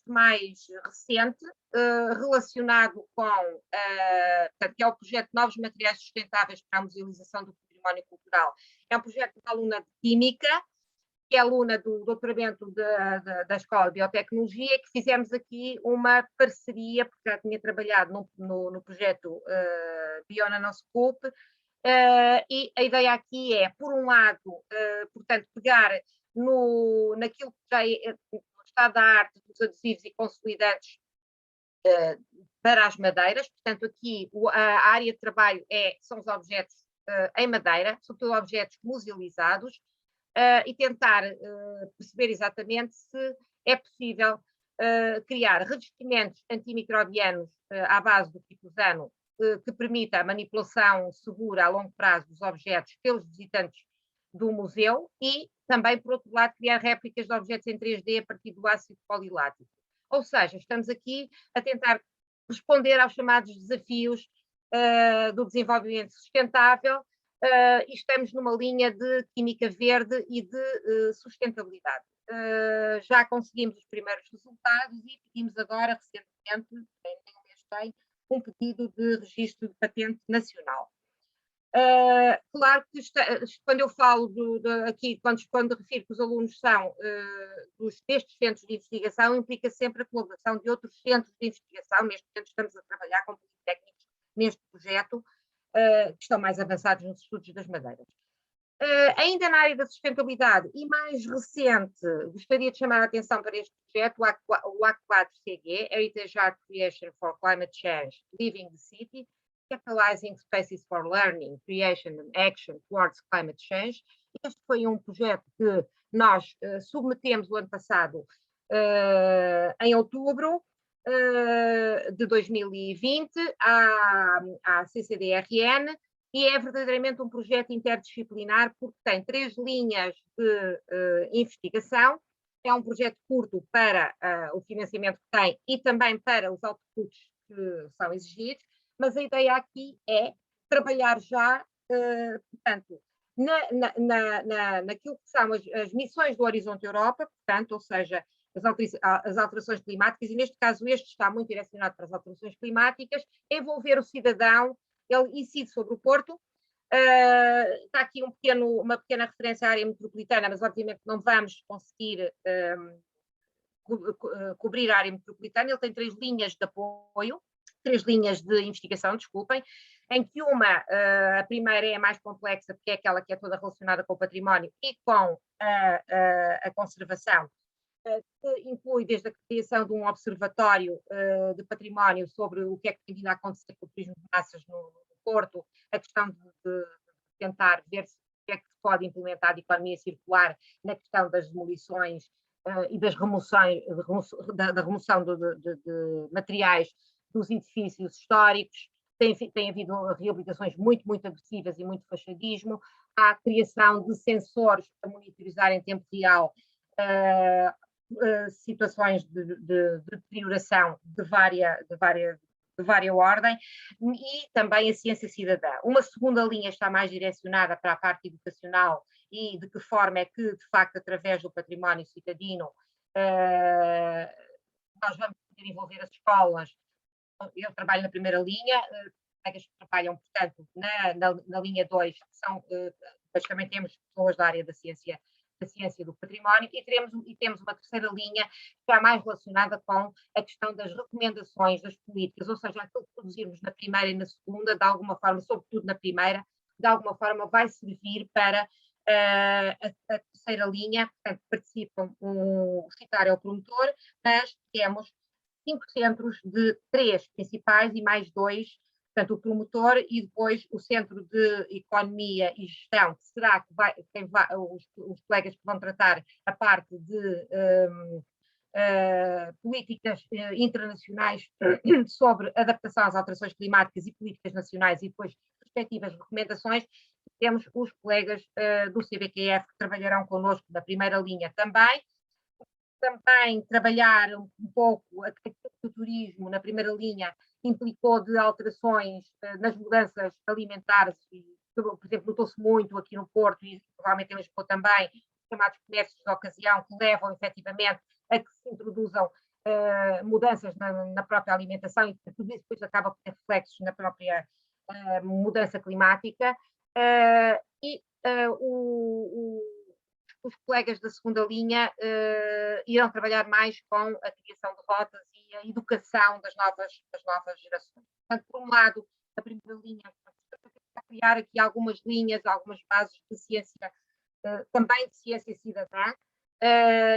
mais recente, relacionado com, portanto, que é o projeto Novos Materiais Sustentáveis para a Musealização do Património Cultural. É um projeto da aluna de Química, que é aluna do doutoramento da Escola de Biotecnologia, que fizemos aqui uma parceria, porque já tinha trabalhado no projeto Bionanoscope, e a ideia aqui é, por um lado, portanto, pegar naquilo que já é no estado da arte dos adesivos e consolidantes para as madeiras. Portanto, aqui a área de trabalho são os objetos em madeira, sobretudo objetos musealizados, e tentar perceber exatamente se é possível criar revestimentos antimicrobianos à base do picosano, que permita a manipulação segura a longo prazo dos objetos pelos visitantes do museu, e também, por outro lado, criar réplicas de objetos em 3D a partir do ácido polilático. Ou seja, estamos aqui a tentar responder aos chamados desafios do desenvolvimento sustentável, e estamos numa linha de química verde e de sustentabilidade. Já conseguimos os primeiros resultados e pedimos agora, recentemente, em um mês tem, um pedido de registro de patente nacional. Claro que quando eu falo aqui, quando refiro que os alunos são destes centros de investigação, implica sempre a colaboração de outros centros de investigação. Neste momento estamos a trabalhar com politécnicos neste projeto, que estão mais avançados nos estudos das madeiras. Ainda na área da sustentabilidade e mais recente, gostaria de chamar a atenção para este projeto, o AC4CG, Heritage Art Creation for Climate Change, Living the City, Catalyzing Spaces for Learning, Creation and Action Towards Climate Change. Este foi um projeto que nós submetemos o ano passado, em outubro de 2020, à CCDRN, e é verdadeiramente um projeto interdisciplinar, porque tem 3 linhas de investigação. É um projeto curto para o financiamento que tem e também para os outputs que são exigidos, mas a ideia aqui é trabalhar já, portanto, naquilo que são as missões do Horizonte Europa, portanto, ou seja, as alterações climáticas, e neste caso este está muito direcionado para as alterações climáticas, envolver o cidadão, ele incide sobre o Porto. Está aqui uma pequena referência à área metropolitana, mas obviamente não vamos conseguir cobrir a área metropolitana. Ele tem 3 linhas de apoio, 3 linhas de investigação, desculpem, em que a primeira é a mais complexa, porque é aquela que é toda relacionada com o património e com a conservação, que inclui desde a criação de um observatório de património sobre o que é que tem vindo a acontecer com o turismo de massas no Porto, a questão de tentar ver se o que é que se pode implementar de economia circular na questão das demolições e das remoções, da remoção de materiais dos edifícios históricos. Tem havido reabilitações muito, muito agressivas e muito fachadismo. Há a criação de sensores para monitorizar em tempo real situações de deterioração de vária ordem, e também a ciência cidadã. Uma segunda linha está mais direcionada para a parte educacional e de que forma é que, de facto, através do património citadino, nós vamos poder envolver as escolas. Eu trabalho na primeira linha, colegas que trabalham, portanto, na linha 2, que são, mas também temos pessoas da área da ciência do património, e temos uma terceira linha que está mais relacionada com a questão das recomendações das políticas, ou seja, aquilo que produzirmos na primeira e na segunda, de alguma forma, sobretudo na primeira, de alguma forma vai servir para a terceira linha. Portanto, participam o citar é o promotor, mas temos 5 centros de 3 principais e mais 2, portanto, o promotor e depois o Centro de Economia e Gestão, que será que os colegas que vão tratar a parte de políticas internacionais sobre adaptação às alterações climáticas e políticas nacionais, e depois respectivas recomendações. Temos os colegas do CBQF que trabalharão connosco na primeira linha também. Também trabalhar um pouco a questão do turismo na primeira linha implicou de alterações nas mudanças alimentares, e, por exemplo, notou-se muito aqui no Porto e provavelmente em Lisboa também, chamados comércios de ocasião, que levam efetivamente a que se introduzam mudanças na própria alimentação, e tudo isso depois acaba por ter reflexos na própria mudança climática. Os colegas da segunda linha irão trabalhar mais com a criação de rotas e a educação das novas gerações. Portanto, por um lado, a primeira linha vai criar aqui algumas linhas, algumas bases de ciência, também de ciência cidadã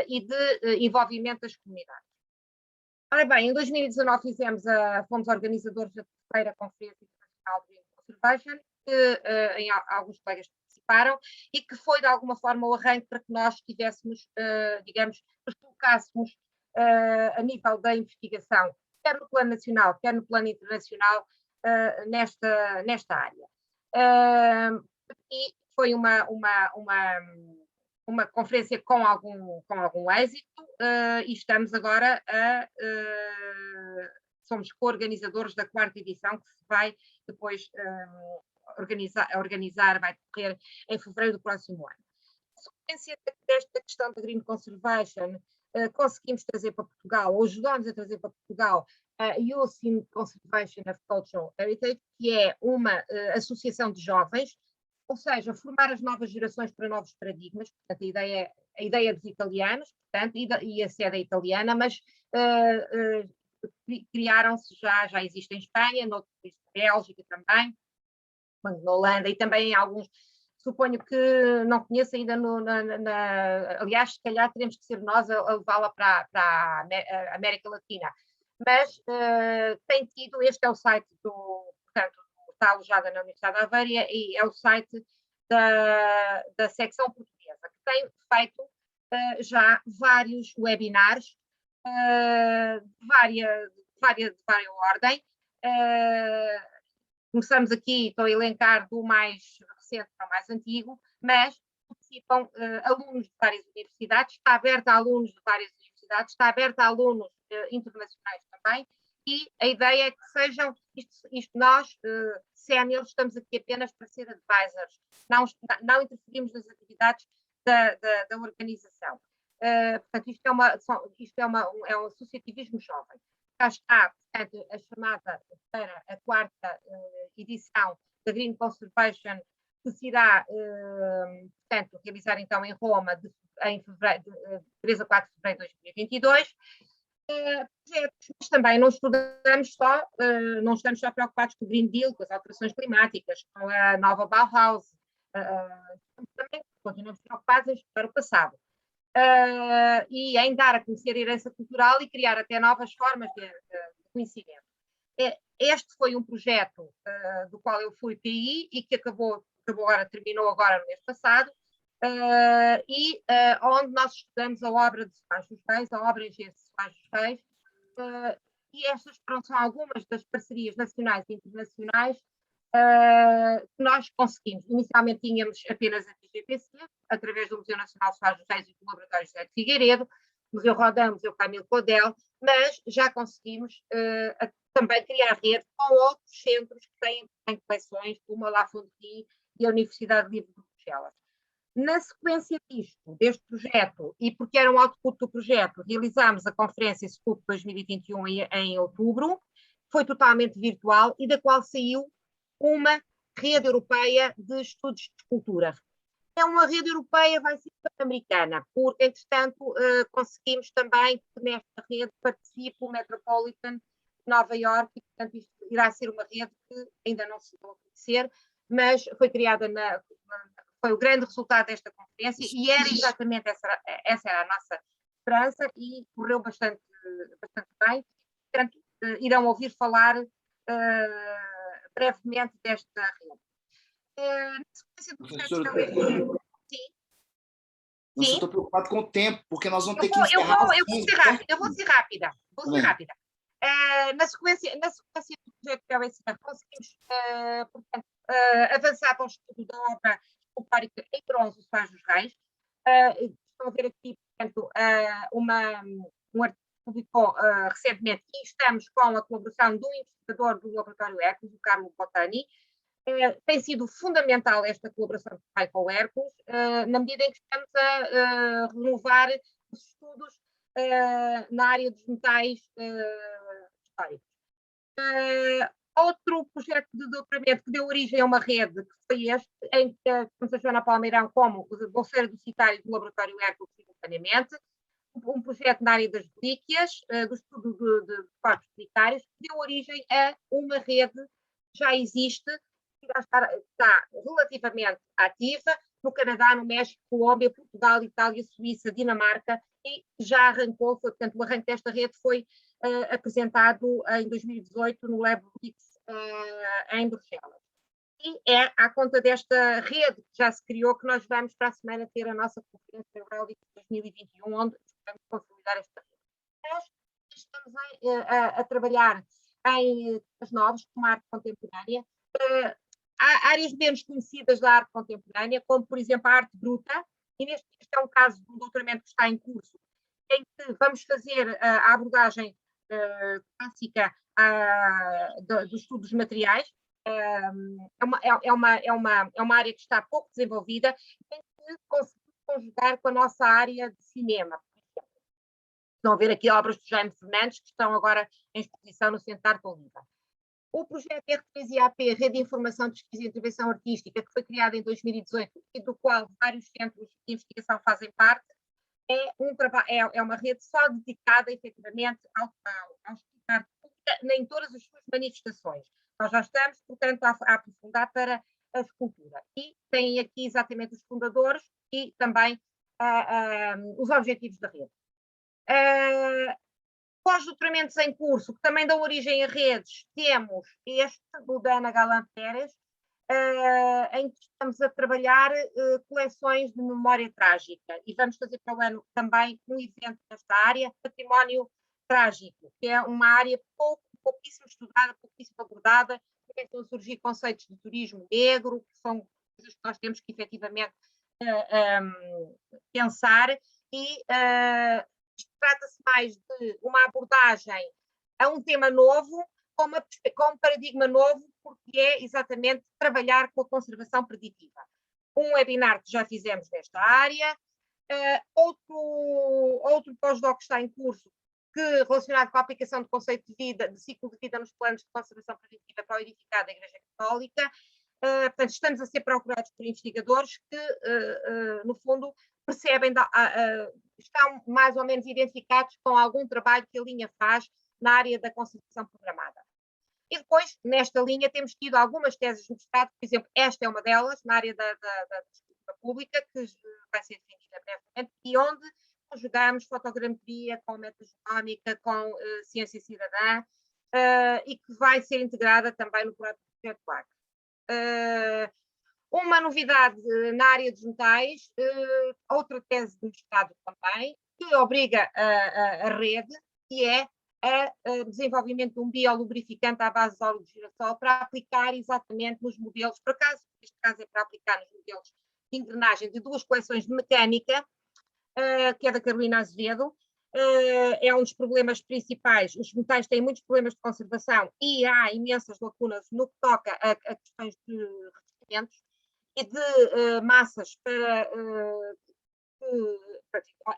e de envolvimento das comunidades. Ora bem, em 2019 fomos organizadores da terceira Conferência Internacional de Conservation, que alguns colegas participaram, e que foi de alguma forma o arranque para que nós tivéssemos, digamos, nos colocássemos a nível da investigação, quer no plano nacional, quer no plano internacional, nesta área. E foi uma conferência com algum êxito, e estamos agora somos co-organizadores da 4ª edição, que se vai depois organizar, vai decorrer em fevereiro do próximo ano. Na sequência desta questão da Green Conservation, conseguimos trazer para Portugal, ou ajudamos a trazer para Portugal, a Youth in Conservation of Cultural Heritage, que é uma associação de jovens, ou seja, formar as novas gerações para novos paradigmas. Portanto, a ideia dos italianos, portanto, e a sede é italiana, mas criaram-se, já existe em Espanha, na Bélgica também, na Holanda, e também em alguns, suponho que não conheço ainda, aliás, se calhar teremos que ser nós a levá-la para a América Latina, mas tem tido, este é o site portanto, está alojada na Universidade de Aveiro, e é o site da secção portuguesa, que tem feito já vários webinars de vária ordem. Começamos aqui, estou a elencar do mais recente para o mais antigo, mas participam alunos de várias universidades, está aberto a alunos de várias universidades, está aberto a alunos internacionais também, e a ideia é que sejam, nós, séniores, estamos aqui apenas para ser advisors, não interferimos nas atividades da organização. Portanto, isto é um associativismo jovem. Já está, portanto, a chamada para a quarta edição da Green Conservation, que se irá, portanto, realizar então em Roma em fevereiro, de 3 a 4 de fevereiro de 2022. Mas também não estamos só preocupados com o Green Deal, com as alterações climáticas, com a nova Bauhaus, também continuamos preocupados em estudar o passado. E em dar a conhecer a herança cultural e criar até novas formas de conhecimento. Este foi um projeto do qual eu fui PI e que terminou agora no mês passado, onde nós estudamos a obra de Soares dos Reis, a obra engenheiro de Soares dos Reis, e estas são algumas das parcerias nacionais e internacionais que nós conseguimos. Inicialmente tínhamos apenas a TGPC, através do Museu Nacional Soares dos Reis e do Laboratório José de Figueiredo, Museu Rodin, Museu Camilo Claudel, mas já conseguimos também criar rede com outros centros que têm coleções, como a La Fontaine e a Universidade Livre de Bruxelas. Na sequência deste projeto, e porque era um output do projeto, realizámos a conferência SCUP 2021 em outubro, foi totalmente virtual e da qual saiu uma rede europeia de estudos de cultura. É uma rede europeia, vai ser americana, porque, entretanto, conseguimos também que nesta rede participe o Metropolitan de Nova Iorque, e, portanto, isto irá ser uma rede que ainda não se vai conhecer, mas foi criada foi o grande resultado desta conferência e era exatamente essa era a nossa esperança e correu bastante bem. Portanto, irão ouvir falar brevemente desta rede. Na sequência do processo eu estou preocupado com o tempo, porque nós vamos ter que encerrar. Eu vou ser rápida. Na sequência do projeto que eu conseguimos, portanto, avançar para o estudo da obra escultórica em bronze dos Soares dos Reis. Estão a ver aqui, portanto, um artigo que publicou recentemente, e estamos com a colaboração do investigador do Laboratório Hércules, o Carlo Bottani. Tem sido fundamental esta colaboração que vai com o Hércules, na medida em que estamos a renovar os estudos na área dos metais históricos. Outro projeto de doutoramento que deu origem a uma rede, que foi este, em que temos a Joana Palmeirão como bolseira do CITAR e do Laboratório Hércules simultaneamente, um projeto na área das relíquias, do estudo de corpos relicários, que deu origem a uma rede que já existe, que já está relativamente ativa no Canadá, no México, Colômbia, Portugal, Itália, Suíça, Dinamarca, e já arrancou, portanto, o arranque desta rede foi apresentado em 2018 no LabX em Bruxelas. E é à conta desta rede que já se criou que nós vamos para a semana ter a nossa conferência Relix 2021, onde vamos consolidar esta rede. Nós estamos a trabalhar em temas novos, como a arte contemporânea. Há áreas menos conhecidas da arte contemporânea, como, por exemplo, a arte bruta, e neste é um caso de um doutoramento que está em curso, em que vamos fazer a abordagem clássica dos estudos materiais. É uma área que está pouco desenvolvida, em que conseguimos conjugar com a nossa área de cinema. Estão a ver aqui obras de Jaime Fernandes, que estão agora em exposição no Centro de Arte Oliva. O projeto R3IAP, Rede de Informação de Pesquisa e Intervenção Artística, que foi criado em 2018 e do qual vários centros de investigação fazem parte, é uma rede só dedicada, efetivamente, ao estudar em todas as suas manifestações. Nós já estamos, portanto, a aprofundar para a escultura. E tem aqui exatamente os fundadores e também os objetivos da rede. Pós-doutoramentos em curso, que também dão origem a redes, temos este do da Ana Galán Pérez, em que estamos a trabalhar coleções de memória trágica. E vamos fazer para o ano também um evento nesta área, património trágico, que é uma área pouquíssimo estudada, pouquíssimo abordada, começam a surgir conceitos de turismo negro, que são coisas que nós temos que efetivamente pensar, e trata-se mais de uma abordagem a um tema novo, com um paradigma novo, porque é exatamente trabalhar com a conservação preditiva. Um webinar que já fizemos nesta área, Outro pós-doc que está em curso, relacionado com a aplicação do conceito de ciclo de vida nos planos de conservação preventiva para o edificado da Igreja Católica. Portanto, estamos a ser procurados por investigadores que, no fundo, percebem, estão mais ou menos identificados com algum trabalho que a linha faz na área da conservação programada. E depois, nesta linha, temos tido algumas teses de mestrado, por exemplo, esta é uma delas, na área da escritura pública, que vai ser defendida brevemente, e onde conjugamos fotogrametria com metagenómica, com ciência cidadã, e que vai ser integrada também no projeto LAC. Uma novidade na área dos metais, outra tese de mestrado também, que obriga a rede, que é o desenvolvimento de um biolubrificante à base de óleo de girassol para aplicar exatamente nos modelos, por acaso, neste caso é para aplicar nos modelos de engrenagem de duas coleções de mecânica, que é da Carolina Azevedo. É um dos problemas principais. Os metais têm muitos problemas de conservação e há imensas lacunas no que toca a questões de revestimentos e de massas para...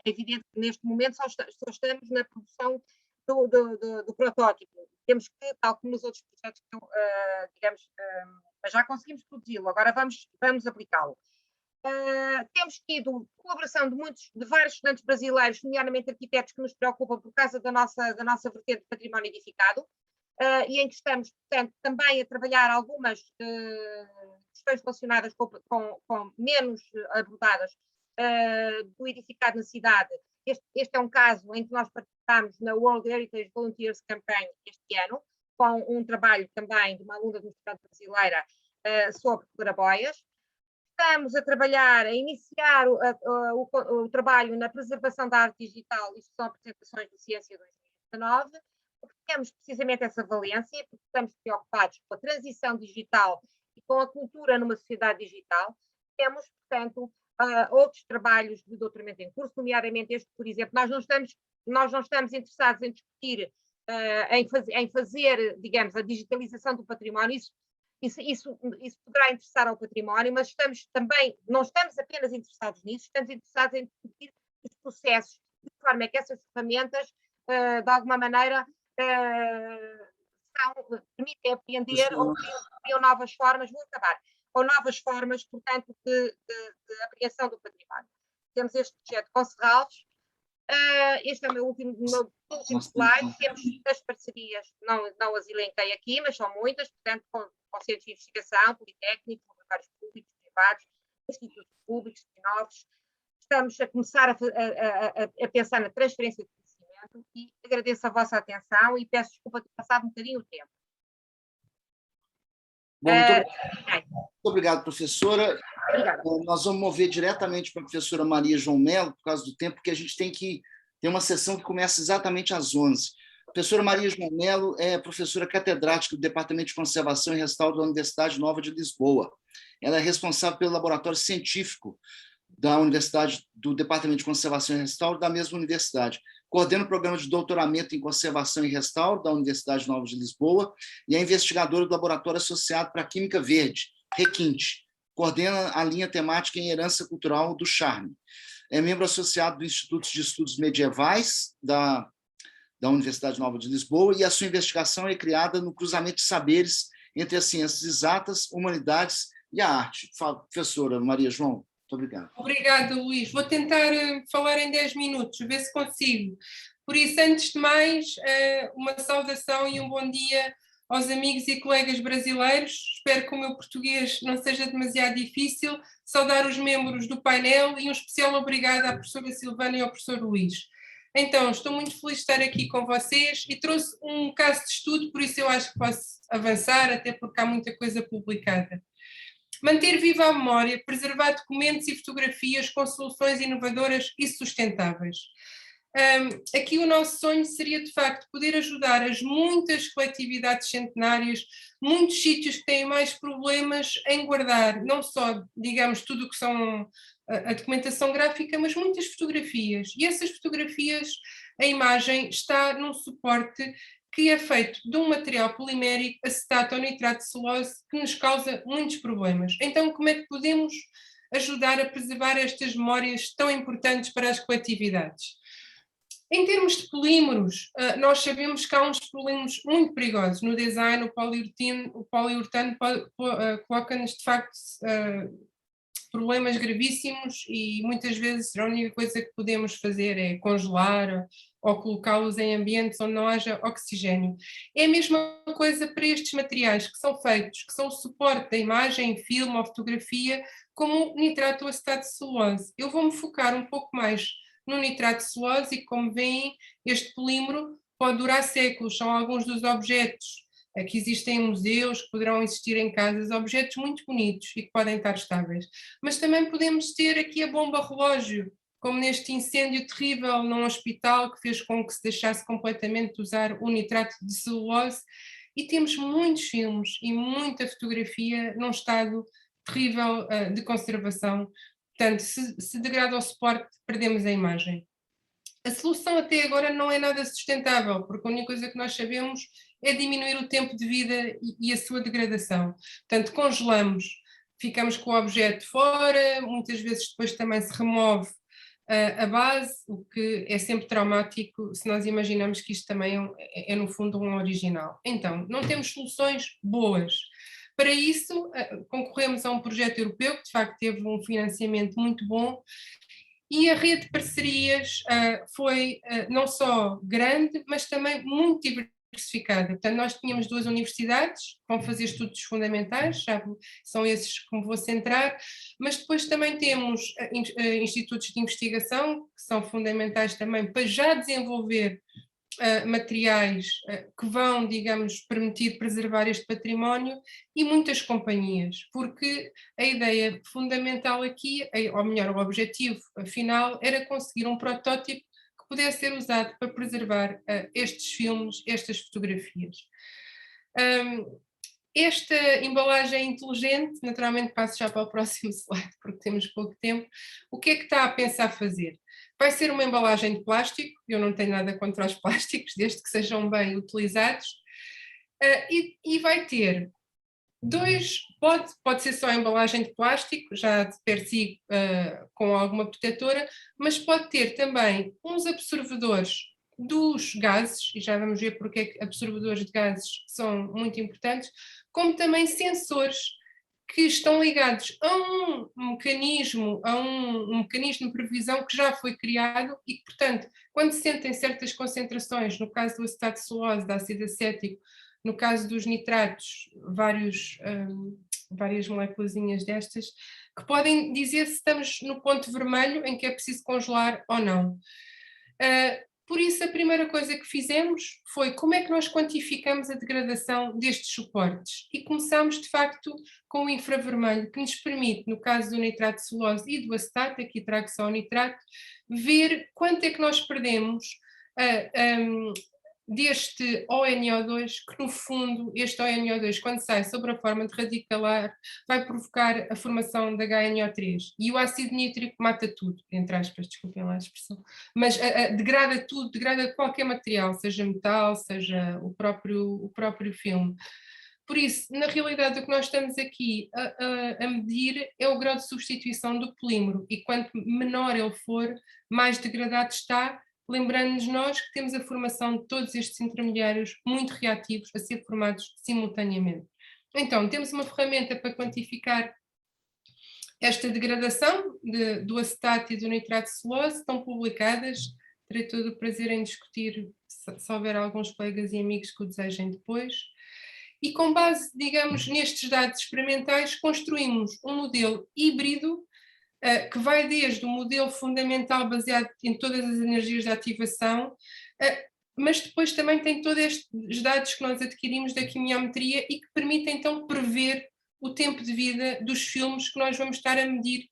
é evidente que neste momento só estamos na produção do protótipo. Temos que, tal como nos outros projetos, digamos, mas já conseguimos produzi-lo, agora vamos aplicá-lo. Temos tido colaboração de vários estudantes brasileiros, nomeadamente arquitetos, que nos preocupam por causa da nossa vertente de património edificado, e em que estamos, portanto, também a trabalhar algumas questões relacionadas com menos abordadas do edificado na cidade. Este é um caso em que nós participamos na World Heritage Volunteers Campaign este ano, com um trabalho também de uma aluna de universidade brasileira sobre claraboias. Estamos a trabalhar, a iniciar o trabalho na preservação da arte digital, isto são apresentações de Ciência 2019, porque temos precisamente essa valência, porque estamos preocupados com a transição digital e com a cultura numa sociedade digital. Temos, portanto, outros trabalhos de doutoramento em curso, nomeadamente este, por exemplo, nós não estamos interessados em discutir, em fazer, digamos, a digitalização do património, isso poderá interessar ao património, mas não estamos apenas interessados nisso, estamos interessados em discutir os processos, de forma que essas ferramentas, de alguma maneira, permitem apreender ou criam novas formas, ou novas formas, portanto, de apreensão do património. Temos este projeto com Serralves. Este é o meu último slide. Temos as parcerias, não as elenquei aqui, mas são muitas, portanto, com centros de investigação, politécnicos, laboratórios públicos, privados, institutos públicos, novos. Estamos a começar a pensar na transferência de conhecimento e agradeço a vossa atenção e peço desculpa por ter passado um bocadinho o tempo. Bom, muito obrigado, professora. Obrigada. Nós vamos mover diretamente para a professora Maria João Mello, por causa do tempo, porque a gente tem uma sessão que começa exatamente às 11h. A professora Maria João Mello é professora catedrática do Departamento de Conservação e Restauro da Universidade Nova de Lisboa. Ela é responsável pelo laboratório científico do Departamento de Conservação e Restauro da mesma universidade. Coordena o programa de doutoramento em Conservação e Restauro da Universidade Nova de Lisboa e é investigadora do Laboratório Associado para a Química Verde, Requinte. Coordena a linha temática em Herança Cultural do Charme. É membro associado do Instituto de Estudos Medievais da Universidade Nova de Lisboa e a sua investigação é criada no cruzamento de saberes entre as ciências exatas, humanidades e a arte. Professora Maria João, muito obrigado. Obrigada, Luís. Vou tentar falar em 10 minutos, ver se consigo. Por isso, antes de mais, uma saudação e um bom dia aos amigos e colegas brasileiros. Espero que o meu português não seja demasiado difícil. Saudar os membros do painel e um especial obrigado à professora Silvana e ao professor Luís. Então, estou muito feliz de estar aqui com vocês e trouxe um caso de estudo, por isso eu acho que posso avançar, até porque há muita coisa publicada. Manter viva a memória, preservar documentos e fotografias com soluções inovadoras e sustentáveis. Aqui o nosso sonho seria, de facto, poder ajudar as muitas coletividades centenárias, muitos sítios que têm mais problemas em guardar, não só, digamos, tudo o que são a documentação gráfica, mas muitas fotografias. E essas fotografias, a imagem está num suporte que é feito de um material polimérico, acetato ou nitrato de celulose, que nos causa muitos problemas. Então, como é que podemos ajudar a preservar estas memórias tão importantes para as coletividades. Em termos de polímeros, nós sabemos que há uns polímeros muito perigosos no design. O poliuretano coloca-nos de facto problemas gravíssimos e muitas vezes a única coisa que podemos fazer é congelar ou colocá-los em ambientes onde não haja oxigênio. É a mesma coisa para estes materiais que são feitos, que são o suporte da imagem, filme ou fotografia, como o nitrato acetato de celulose. Eu vou-me focar um pouco mais no nitrato de celulose e, como veem, este polímero pode durar séculos. São alguns dos objetos que existem em museus, que poderão existir em casas, objetos muito bonitos e que podem estar estáveis. Mas também podemos ter aqui a bomba relógio, como neste incêndio terrível num hospital que fez com que se deixasse completamente de usar o nitrato de celulose, e temos muitos filmes e muita fotografia num estado terrível de conservação. Portanto, se degrada o suporte, perdemos a imagem. A solução até agora não é nada sustentável, porque a única coisa que nós sabemos é diminuir o tempo de vida e a sua degradação. Portanto, congelamos, ficamos com o objeto fora, muitas vezes depois também se remove a base, o que é sempre traumático se nós imaginamos que isto também é no fundo um original. Então, não temos soluções boas. Para isso, concorremos a um projeto europeu que de facto teve um financiamento muito bom, e a rede de parcerias foi não só grande, mas também muito diversificada. Portanto, nós tínhamos 2 universidades que vão fazer estudos fundamentais, sabe? São esses que me vou centrar, mas depois também temos institutos de investigação, que são fundamentais também para já desenvolver materiais que vão, digamos, permitir preservar este património, e muitas companhias, porque a ideia fundamental aqui, ou melhor, o objetivo final, era conseguir um protótipo que pudesse ser usado para preservar estes filmes, estas fotografias. Esta embalagem inteligente, naturalmente passo já para o próximo slide, porque temos pouco tempo. O que é que está a pensar fazer? Vai ser uma embalagem de plástico, eu não tenho nada contra os plásticos, desde que sejam bem utilizados, e vai ter pode ser só embalagem de plástico, já de per si com alguma protetora, mas pode ter também uns absorvedores dos gases, e já vamos ver porque é que absorvedores de gases são muito importantes, como também sensores que estão ligados a um mecanismo de previsão que já foi criado e que, portanto, quando se sentem certas concentrações, no caso do acetato de celulose, da ácido acético, no caso dos nitratos, várias moléculazinhas destas, que podem dizer se estamos no ponto vermelho em que é preciso congelar ou não. Por isso, a primeira coisa que fizemos foi como é que nós quantificamos a degradação destes suportes, e começamos, de facto, com o infravermelho, que nos permite, no caso do nitrato de celulose e do acetato, aqui trago só o nitrato, ver quanto é que nós perdemos deste ONO2, que no fundo este ONO2, quando sai sob a forma de radicalar, vai provocar a formação da HNO3, e o ácido nítrico mata tudo, entre aspas, desculpem lá a expressão, mas degrada tudo, degrada qualquer material, seja metal, seja o próprio filme. Por isso, na realidade, o que nós estamos aqui a medir é o grau de substituição do polímero, e quanto menor ele for, mais degradado está, lembrando-nos nós que temos a formação de todos estes intermediários muito reativos a ser formados simultaneamente. Então, temos uma ferramenta para quantificar esta degradação do acetato e do nitrato de celulose, estão publicadas, terei todo o prazer em discutir se houver alguns colegas e amigos que o desejem depois. E com base, digamos, nestes dados experimentais, construímos um modelo híbrido que vai desde o modelo fundamental baseado em todas as energias de ativação, mas depois também tem todos estes dados que nós adquirimos da quimiometria e que permitem então prever o tempo de vida dos filmes que nós vamos estar a medir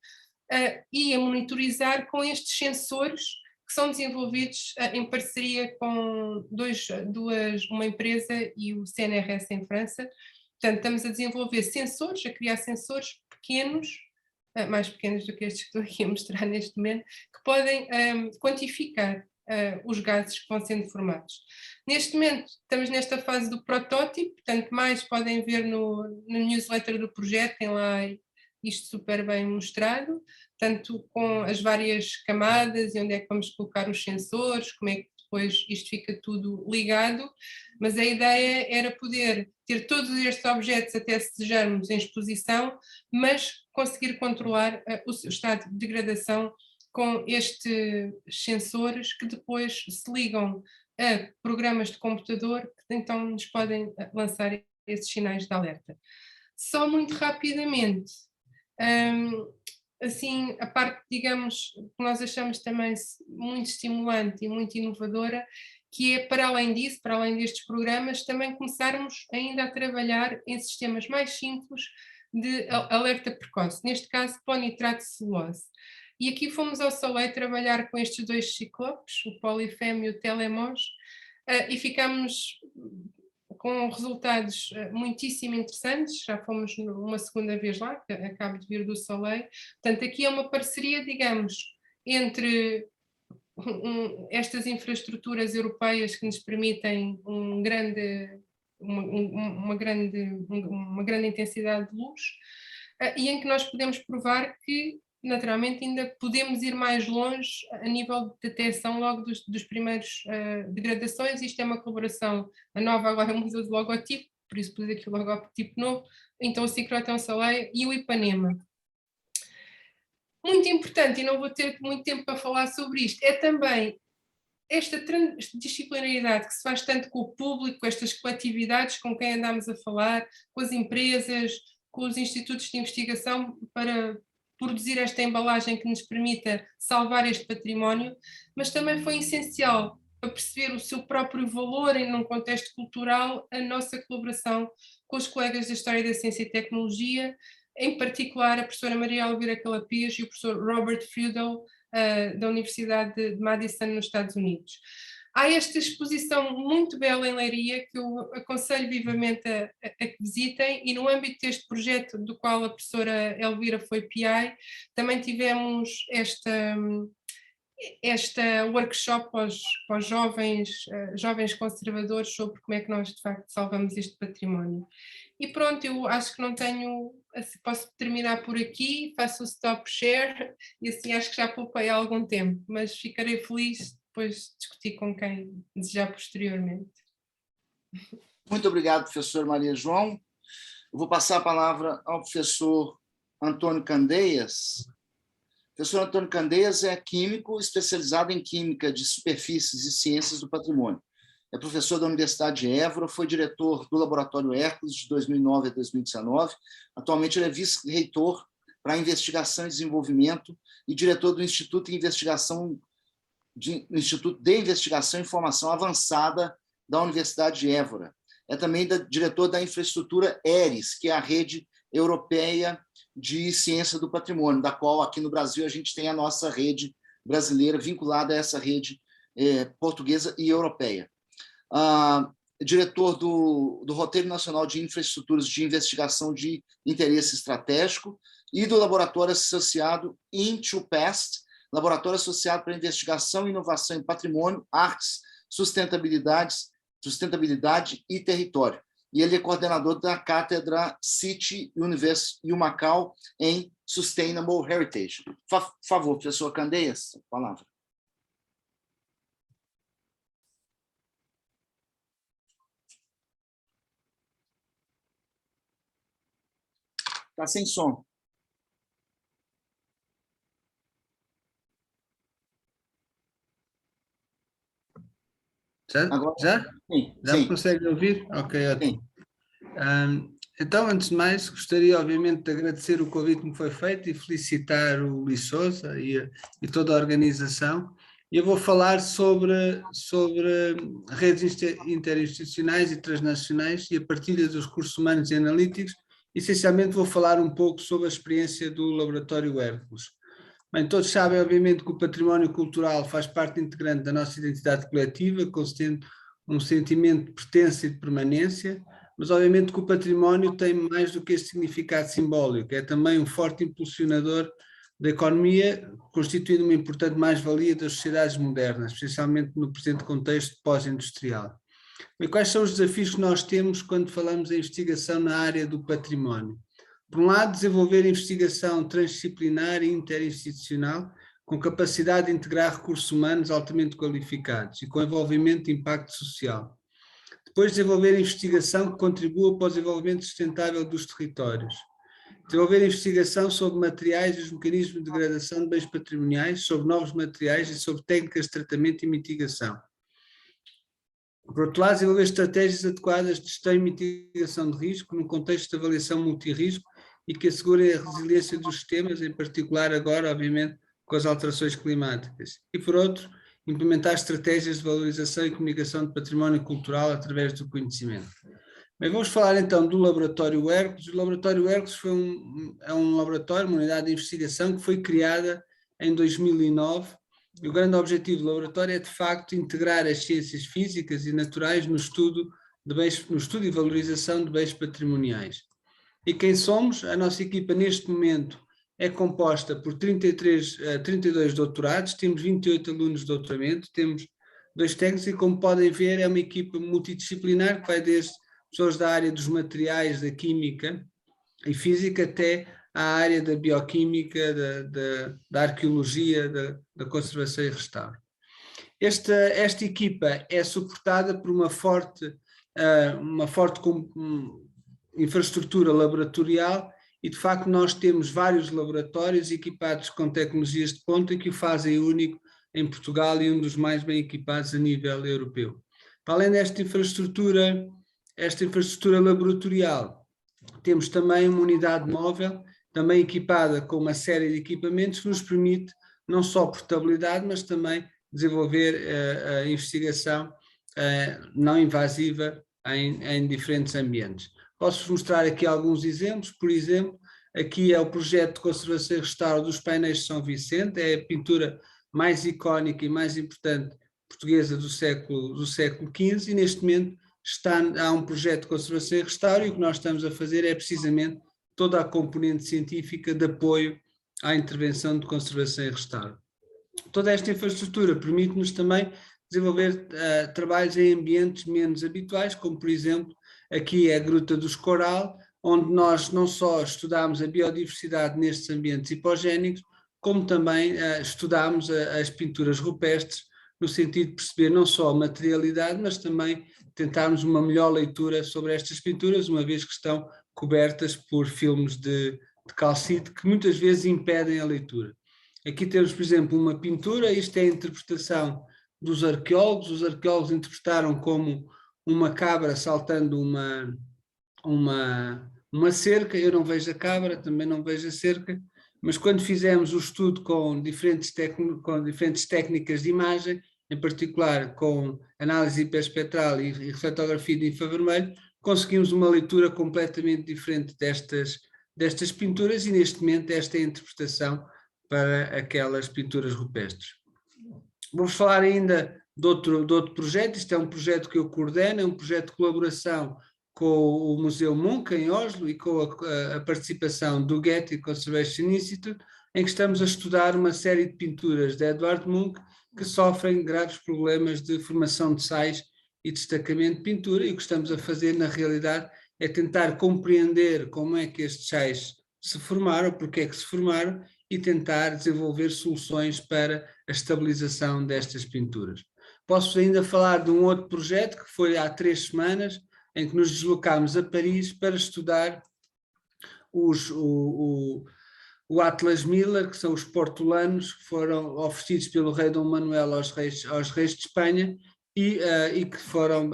e a monitorizar com estes sensores que são desenvolvidos em parceria com uma empresa e o CNRS em França. Portanto, estamos a desenvolver sensores, a criar sensores pequenos, mais pequenos do que estes que estou aqui a mostrar neste momento, que podem quantificar os gases que vão sendo formados. Neste momento estamos nesta fase do protótipo, portanto mais podem ver no newsletter do projeto, tem lá isto super bem mostrado, tanto com as várias camadas e onde é que vamos colocar os sensores, como é que depois isto fica tudo ligado, mas a ideia era poder ter todos estes objetos, até se desejarmos, em exposição, mas conseguir controlar o seu estado de degradação com estes sensores que depois se ligam a programas de computador que então nos podem lançar esses sinais de alerta. Só muito rapidamente, assim, a parte, digamos, que nós achamos também muito estimulante e muito inovadora, que é, para além disso, para além destes programas, também começarmos ainda a trabalhar em sistemas mais simples de alerta precoce, neste caso para o nitrato de celulose. E aqui fomos ao Soleil trabalhar com estes dois ciclopes, o Polifem e o Telemos, e ficamos com resultados muitíssimo interessantes. Já fomos uma segunda vez lá, que acabo de vir do Soleil. Portanto, aqui é uma parceria, digamos, entre estas infraestruturas europeias que nos permitem uma grande intensidade de luz, e em que nós podemos provar que, naturalmente, ainda podemos ir mais longe a nível de detecção logo dos primeiros degradações. Isto é uma colaboração, a Nova agora mudou de logotipo, por isso pus aqui o logotipo novo, então o Ciclotron Soleil e o Ipanema. Muito importante, e não vou ter muito tempo para falar sobre isto, é também esta transdisciplinaridade que se faz tanto com o público, estas coletividades com quem andamos a falar, com as empresas, com os institutos de investigação, para produzir esta embalagem que nos permita salvar este património, mas também foi essencial para perceber o seu próprio valor num contexto cultural, a nossa colaboração com os colegas da História da Ciência e Tecnologia, em particular a professora Maria Elvira Calapias e o professor Robert Friedel, da Universidade de Madison, nos Estados Unidos. Há esta exposição muito bela em Leiria, que eu aconselho vivamente a que visitem, e no âmbito deste projeto, do qual a professora Elvira foi PI, também tivemos esta workshop aos jovens conservadores sobre como é que nós, de facto, salvamos este património. E pronto, eu acho que não tenho, posso terminar por aqui, faço o stop share, e assim acho que já poupei algum tempo, mas ficarei feliz depois de discutir com quem desejar posteriormente. Muito obrigado, professor Maria João. Eu vou passar a palavra ao professor Antônio Candeias. O professor Antônio Candeias é químico especializado em química de superfícies e ciências do patrimônio. É professor da Universidade de Évora, foi diretor do Laboratório Hércules de 2009 a 2019. Atualmente ele é vice-reitor para investigação e desenvolvimento e diretor do Instituto de Investigação e Informação Avançada da Universidade de Évora. É também diretor da infraestrutura ERIS, que é a Rede Europeia de Ciência do Patrimônio, da qual aqui no Brasil a gente tem a nossa rede brasileira vinculada a essa rede portuguesa e europeia. Diretor do Roteiro Nacional de Infraestruturas de Investigação de Interesse Estratégico e do Laboratório Associado InToPast, Laboratório Associado para Investigação e Inovação em Patrimônio, Artes, Sustentabilidade e Território. E ele é coordenador da Cátedra City University Macau em Sustainable Heritage. Por favor, professor Candeias, a palavra. Está sem som. Já? Sim, Já sim. me consegue ouvir? Ok, ótimo. Então, antes de mais, gostaria obviamente de agradecer o convite que me foi feito e felicitar o Luís Sousa e toda a organização. Eu vou falar sobre redes interinstitucionais e transnacionais e a partilha dos recursos humanos e analíticos. Essencialmente vou falar um pouco sobre a experiência do Laboratório Hércules. Bem, todos sabem, obviamente, que o património cultural faz parte integrante da nossa identidade coletiva, consistente um sentimento de pertença e de permanência, mas obviamente que o património tem mais do que este significado simbólico, é também um forte impulsionador da economia, constituindo uma importante mais-valia das sociedades modernas, especialmente no presente contexto pós-industrial. E quais são os desafios que nós temos quando falamos em investigação na área do património? Por um lado, desenvolver investigação transdisciplinar e interinstitucional com capacidade de integrar recursos humanos altamente qualificados e com envolvimento de impacto social. Depois, desenvolver investigação que contribua para o desenvolvimento sustentável dos territórios. Desenvolver investigação sobre materiais e os mecanismos de degradação de bens patrimoniais, sobre novos materiais e sobre técnicas de tratamento e mitigação. Por outro lado, desenvolver estratégias adequadas de gestão e mitigação de risco num contexto de avaliação multirrisco e que assegurem a resiliência dos sistemas, em particular agora, obviamente, com as alterações climáticas. E por outro, implementar estratégias de valorização e comunicação de património cultural através do conhecimento. Bem, vamos falar então do Laboratório Hércules. O Laboratório Hércules é um laboratório, uma unidade de investigação que foi criada em 2009. E o grande objetivo do laboratório é, de facto, integrar as ciências físicas e naturais no estudo e valorização de bens patrimoniais. E quem somos? A nossa equipa, neste momento, é composta por 32 doutorados, temos 28 alunos de doutoramento, temos 2 técnicos e, como podem ver, é uma equipa multidisciplinar que vai desde pessoas da área dos materiais, da química e física até à área da bioquímica, da arqueologia, da conservação e restauro. Esta equipa é suportada por uma forte infraestrutura laboratorial e, de facto, nós temos vários laboratórios equipados com tecnologias de ponta que o fazem único em Portugal e um dos mais bem equipados a nível europeu. Para além desta infraestrutura laboratorial, temos também uma unidade móvel, também equipada com uma série de equipamentos que nos permite não só portabilidade, mas também desenvolver a investigação não invasiva em diferentes ambientes. Posso-vos mostrar aqui alguns exemplos. Por exemplo, aqui é o projeto de conservação e restauro dos painéis de São Vicente, é a pintura mais icónica e mais importante portuguesa do século XV, e neste momento há um projeto de conservação e restauro, e o que nós estamos a fazer é precisamente toda a componente científica de apoio à intervenção de conservação e restauro. Toda esta infraestrutura permite-nos também desenvolver trabalhos em ambientes menos habituais, como por exemplo aqui é a Gruta dos Coral, onde nós não só estudamos a biodiversidade nestes ambientes hipogénicos, como também estudamos as pinturas rupestres, no sentido de perceber não só a materialidade, mas também tentarmos uma melhor leitura sobre estas pinturas, uma vez que estão cobertas por filmes de calcite que muitas vezes impedem a leitura. Aqui temos, por exemplo, uma pintura, isto é a interpretação dos arqueólogos. Os arqueólogos interpretaram como uma cabra saltando uma cerca. Eu não vejo a cabra, também não vejo a cerca, mas quando fizemos o estudo com diferentes técnicas de imagem, em particular com análise hiperespectral e refletografia de infravermelho, conseguimos uma leitura completamente diferente destas pinturas, e neste momento esta é a interpretação para aquelas pinturas rupestres. Vamos falar ainda de outro projeto. Isto é um projeto que eu coordeno, é um projeto de colaboração com o Museu Munch em Oslo e com a participação do Getty Conservation Institute, em que estamos a estudar uma série de pinturas de Edvard Munch que sofrem graves problemas de formação de sais e destacamento de pintura, e o que estamos a fazer na realidade é tentar compreender como é que estes sais se formaram, porque é que se formaram, e tentar desenvolver soluções para a estabilização destas pinturas. Posso ainda falar de um outro projeto que foi há 3 semanas, em que nos deslocámos a Paris para estudar o Atlas Miller, que são os portulanos que foram oferecidos pelo rei Dom Manuel aos reis de Espanha e que foram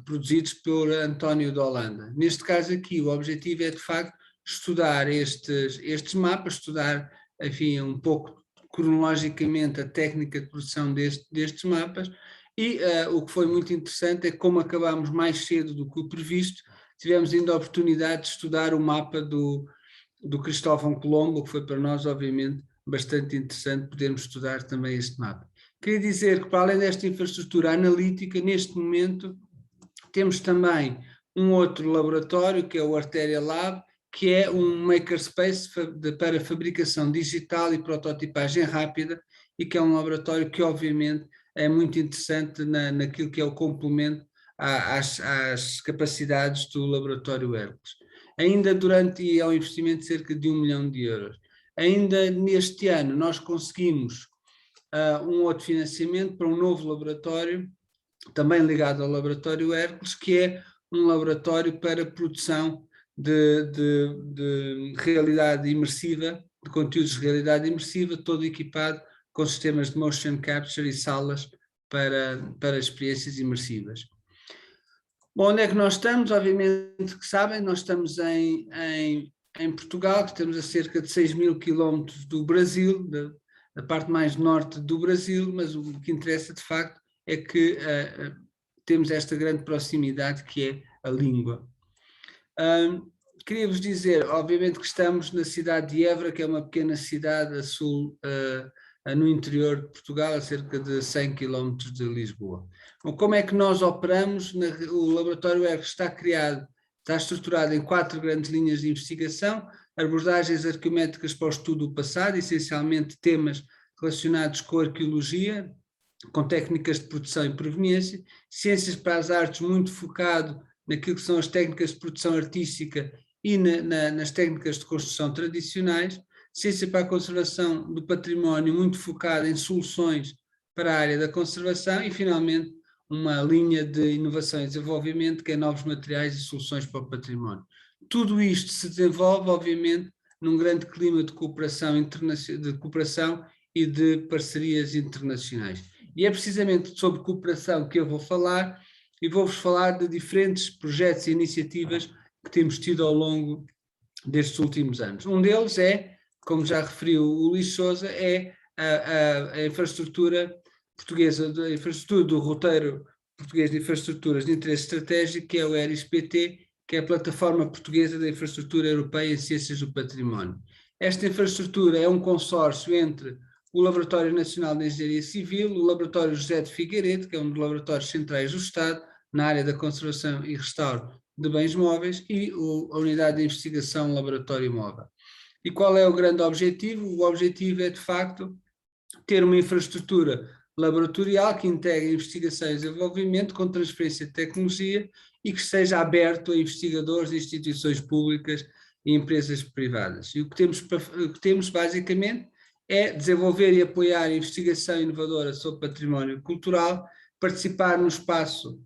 produzidos por António de Holanda. Neste caso aqui, o objetivo é de facto estudar estes mapas, estudar, enfim, um pouco cronologicamente a técnica de produção destes mapas, e o que foi muito interessante é que, como acabámos mais cedo do que o previsto, tivemos ainda a oportunidade de estudar o mapa do Cristóvão Colombo, que foi para nós, obviamente, bastante interessante podermos estudar também este mapa. Queria dizer que, para além desta infraestrutura analítica, neste momento temos também um outro laboratório, que é o Artéria Lab, que é um makerspace para fabricação digital e prototipagem rápida, e que é um laboratório que, obviamente, é muito interessante naquilo que é o complemento às capacidades do Laboratório Hércules. ainda e é um investimento de cerca de 1 milhão de euros. Ainda neste ano nós conseguimos um outro financiamento para um novo laboratório, também ligado ao laboratório Hércules, que é um laboratório para produção de realidade imersiva, de conteúdos de realidade imersiva, todo equipado com sistemas de motion capture e salas para experiências imersivas. Bom, onde é que nós estamos? Obviamente que sabem, nós estamos em Portugal, que estamos a cerca de 6.000 quilómetros do Brasil, da parte mais norte do Brasil, mas o que interessa de facto é que temos esta grande proximidade que é a língua. Queria-vos dizer, obviamente que estamos na cidade de Évora, que é uma pequena cidade a sul, no interior de Portugal, a cerca de 100 km de Lisboa. Bom, como é que nós operamos? O Laboratório Hércules está estruturado em 4 grandes linhas de investigação: abordagens arqueométricas para o estudo do passado, essencialmente temas relacionados com arqueologia, com técnicas de produção e proveniência; ciências para as artes, muito focado naquilo que são as técnicas de produção artística e nas técnicas de construção tradicionais; ciência para a conservação do património, muito focada em soluções para a área da conservação; e finalmente uma linha de inovação e desenvolvimento, que é novos materiais e soluções para o património. Tudo isto se desenvolve, obviamente, num grande clima de cooperação e de parcerias internacionais. E é precisamente sobre cooperação que eu vou falar, e vou-vos falar de diferentes projetos e iniciativas que temos tido ao longo destes últimos anos. Um deles é, como já referiu o Luís Sousa, é a infraestrutura portuguesa, a infraestrutura do roteiro português de infraestruturas de interesse estratégico, que é o ERIS-PT, que é a plataforma portuguesa da infraestrutura europeia em ciências do património. Esta infraestrutura é um consórcio entre o Laboratório Nacional de Engenharia Civil, o Laboratório José de Figueiredo, que é um dos laboratórios centrais do Estado, na área da conservação e restauro de bens móveis, e a Unidade de Investigação Laboratório Móvel. E qual é o grande objetivo? O objetivo é, de facto, ter uma infraestrutura laboratorial que integre investigação e desenvolvimento com transferência de tecnologia e que esteja aberto a investigadores, instituições públicas e empresas privadas. E o que temos basicamente é desenvolver e apoiar a investigação inovadora sobre património cultural, participar no espaço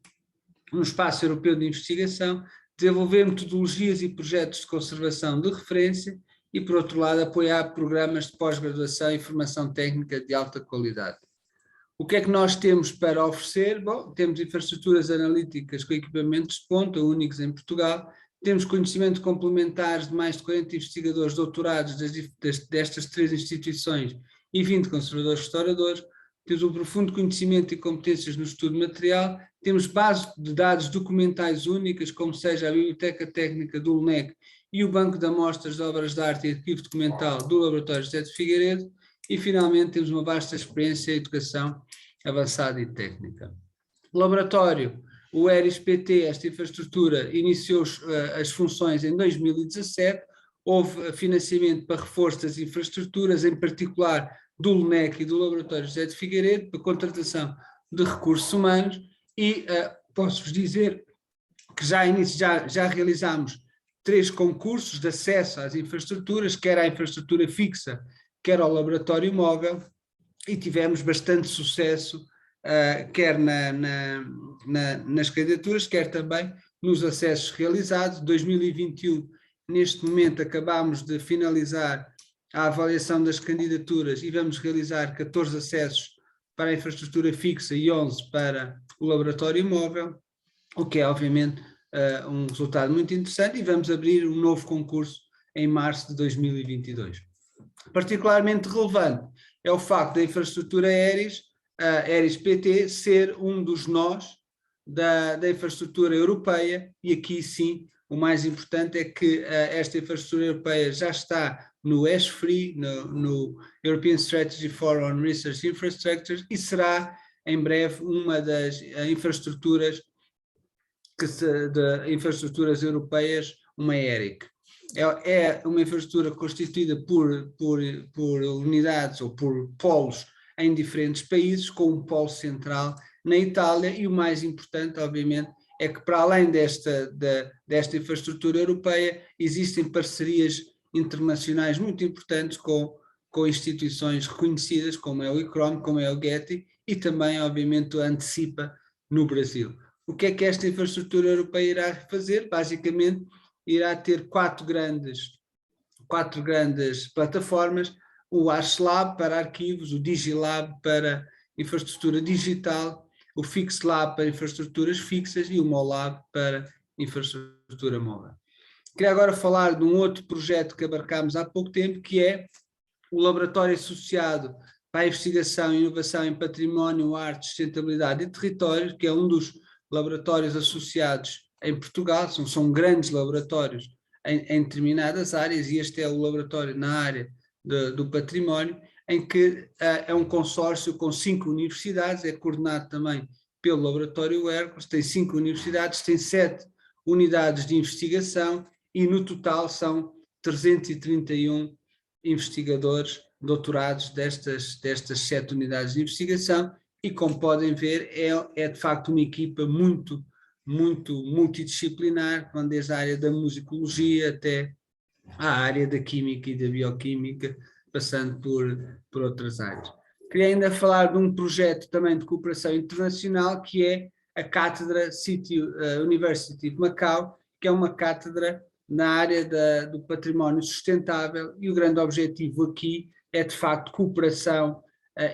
europeu de investigação, desenvolver metodologias e projetos de conservação de referência e, por outro lado, apoiar programas de pós-graduação e formação técnica de alta qualidade. O que é que nós temos para oferecer? Bom, temos infraestruturas analíticas com equipamentos de ponta, únicos em Portugal, temos conhecimento complementares de mais de 40 investigadores doutorados destas 3 instituições e 20 conservadores restauradores, temos um profundo conhecimento e competências no estudo material, temos bases de dados documentais únicas, como seja a Biblioteca Técnica do LNEC e o Banco de Amostras de Obras de Arte e Arquivo Documental do Laboratório José de Figueiredo, e finalmente temos uma vasta experiência em educação avançada e técnica. O laboratório, o ERIS-PT, esta infraestrutura, iniciou as funções em 2017, houve financiamento para reforço das infraestruturas, em particular do LNEC e do Laboratório José de Figueiredo, para contratação de recursos humanos, e posso-vos dizer que já realizámos 3 concursos de acesso às infraestruturas, quer à infraestrutura fixa, quer ao laboratório móvel, e tivemos bastante sucesso, quer nas candidaturas, quer também nos acessos realizados. 2021, neste momento, acabamos de finalizar a avaliação das candidaturas e vamos realizar 14 acessos para a infraestrutura fixa e 11 para o laboratório móvel, o que é, obviamente, um resultado muito interessante, e vamos abrir um novo concurso em março de 2022. Particularmente relevante é o facto da infraestrutura ERIS-PT ser um dos nós da infraestrutura europeia, e aqui sim o mais importante é que esta infraestrutura europeia já está no ESFRI, no European Strategy for On Research Infrastructures, e será em breve uma das infraestruturas europeias, uma ERIC. É uma infraestrutura constituída por unidades ou por polos em diferentes países, com um polo central na Itália, e o mais importante, obviamente, é que, para além desta infraestrutura europeia, existem parcerias internacionais muito importantes com instituições reconhecidas, como é o ICROM, como é o Getty, e também, obviamente, o Antecipa no Brasil. O que é que esta infraestrutura europeia irá fazer? Basicamente, irá ter quatro grandes plataformas: o ArchLab para arquivos, o DigiLab para infraestrutura digital, o FixLab para infraestruturas fixas e o MoLab para infraestrutura móvel. Queria agora falar de um outro projeto que abarcámos há pouco tempo, que é o Laboratório Associado para a Investigação e Inovação em Património, Arte, Sustentabilidade e Território, que é um dos laboratórios associados em Portugal. São grandes laboratórios em determinadas áreas, e este é o laboratório na área do património, em que é um consórcio com 5 universidades, é coordenado também pelo Laboratório Hércules, tem 5 universidades, tem 7 unidades de investigação, e no total são 331 investigadores doutorados destas 7 unidades de investigação, e como podem ver é de facto uma equipa muito multidisciplinar, desde a área da musicologia até à área da química e da bioquímica, passando por outras áreas. Queria ainda falar de um projeto também de cooperação internacional, que é a Cátedra City University de Macau, que é uma cátedra na área do património sustentável, e o grande objetivo aqui é, de facto, cooperação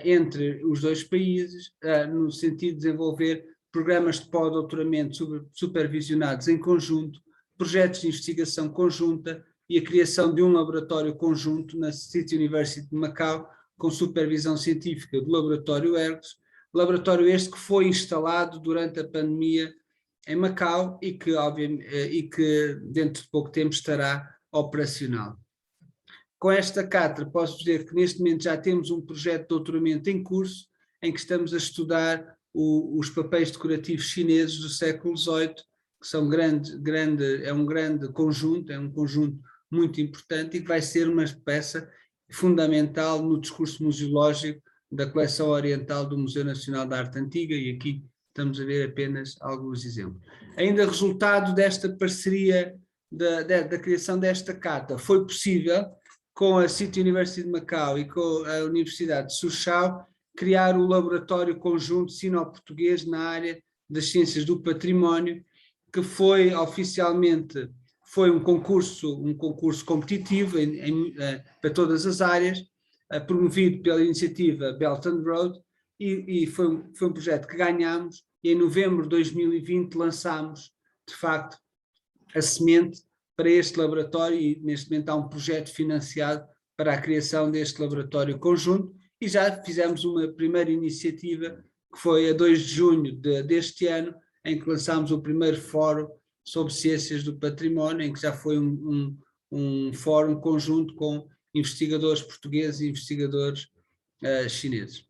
entre os dois países, no sentido de desenvolver programas de pós-doutoramento supervisionados em conjunto, projetos de investigação conjunta e a criação de um laboratório conjunto na City University de Macau, com supervisão científica do Laboratório Hércules, laboratório este que foi instalado durante a pandemia em Macau e que dentro de pouco tempo estará operacional. Com esta cátedra posso dizer que neste momento já temos um projeto de doutoramento em curso, em que estamos a estudar os papéis decorativos chineses do século XVIII, que são é um grande conjunto, é um conjunto muito importante, e que vai ser uma peça fundamental no discurso museológico da coleção oriental do Museu Nacional de Arte Antiga, e aqui estamos a ver apenas alguns exemplos. Ainda resultado desta parceria, da criação desta cátedra, foi possível, com a City University de Macau e com a Universidade de Suzhou, criar o Laboratório Conjunto Sino-Português na área das Ciências do Património, que foi oficialmente um concurso competitivo para todas as áreas, promovido pela iniciativa Belt and Road, e foi um projeto que ganhámos, e em novembro de 2020 lançámos, de facto, a semente para este laboratório, e neste momento há um projeto financiado para a criação deste laboratório conjunto, e já fizemos uma primeira iniciativa, que foi a 2 de junho deste ano, em que lançámos o primeiro fórum sobre ciências do património, em que já foi um fórum conjunto com investigadores portugueses e investigadores chineses.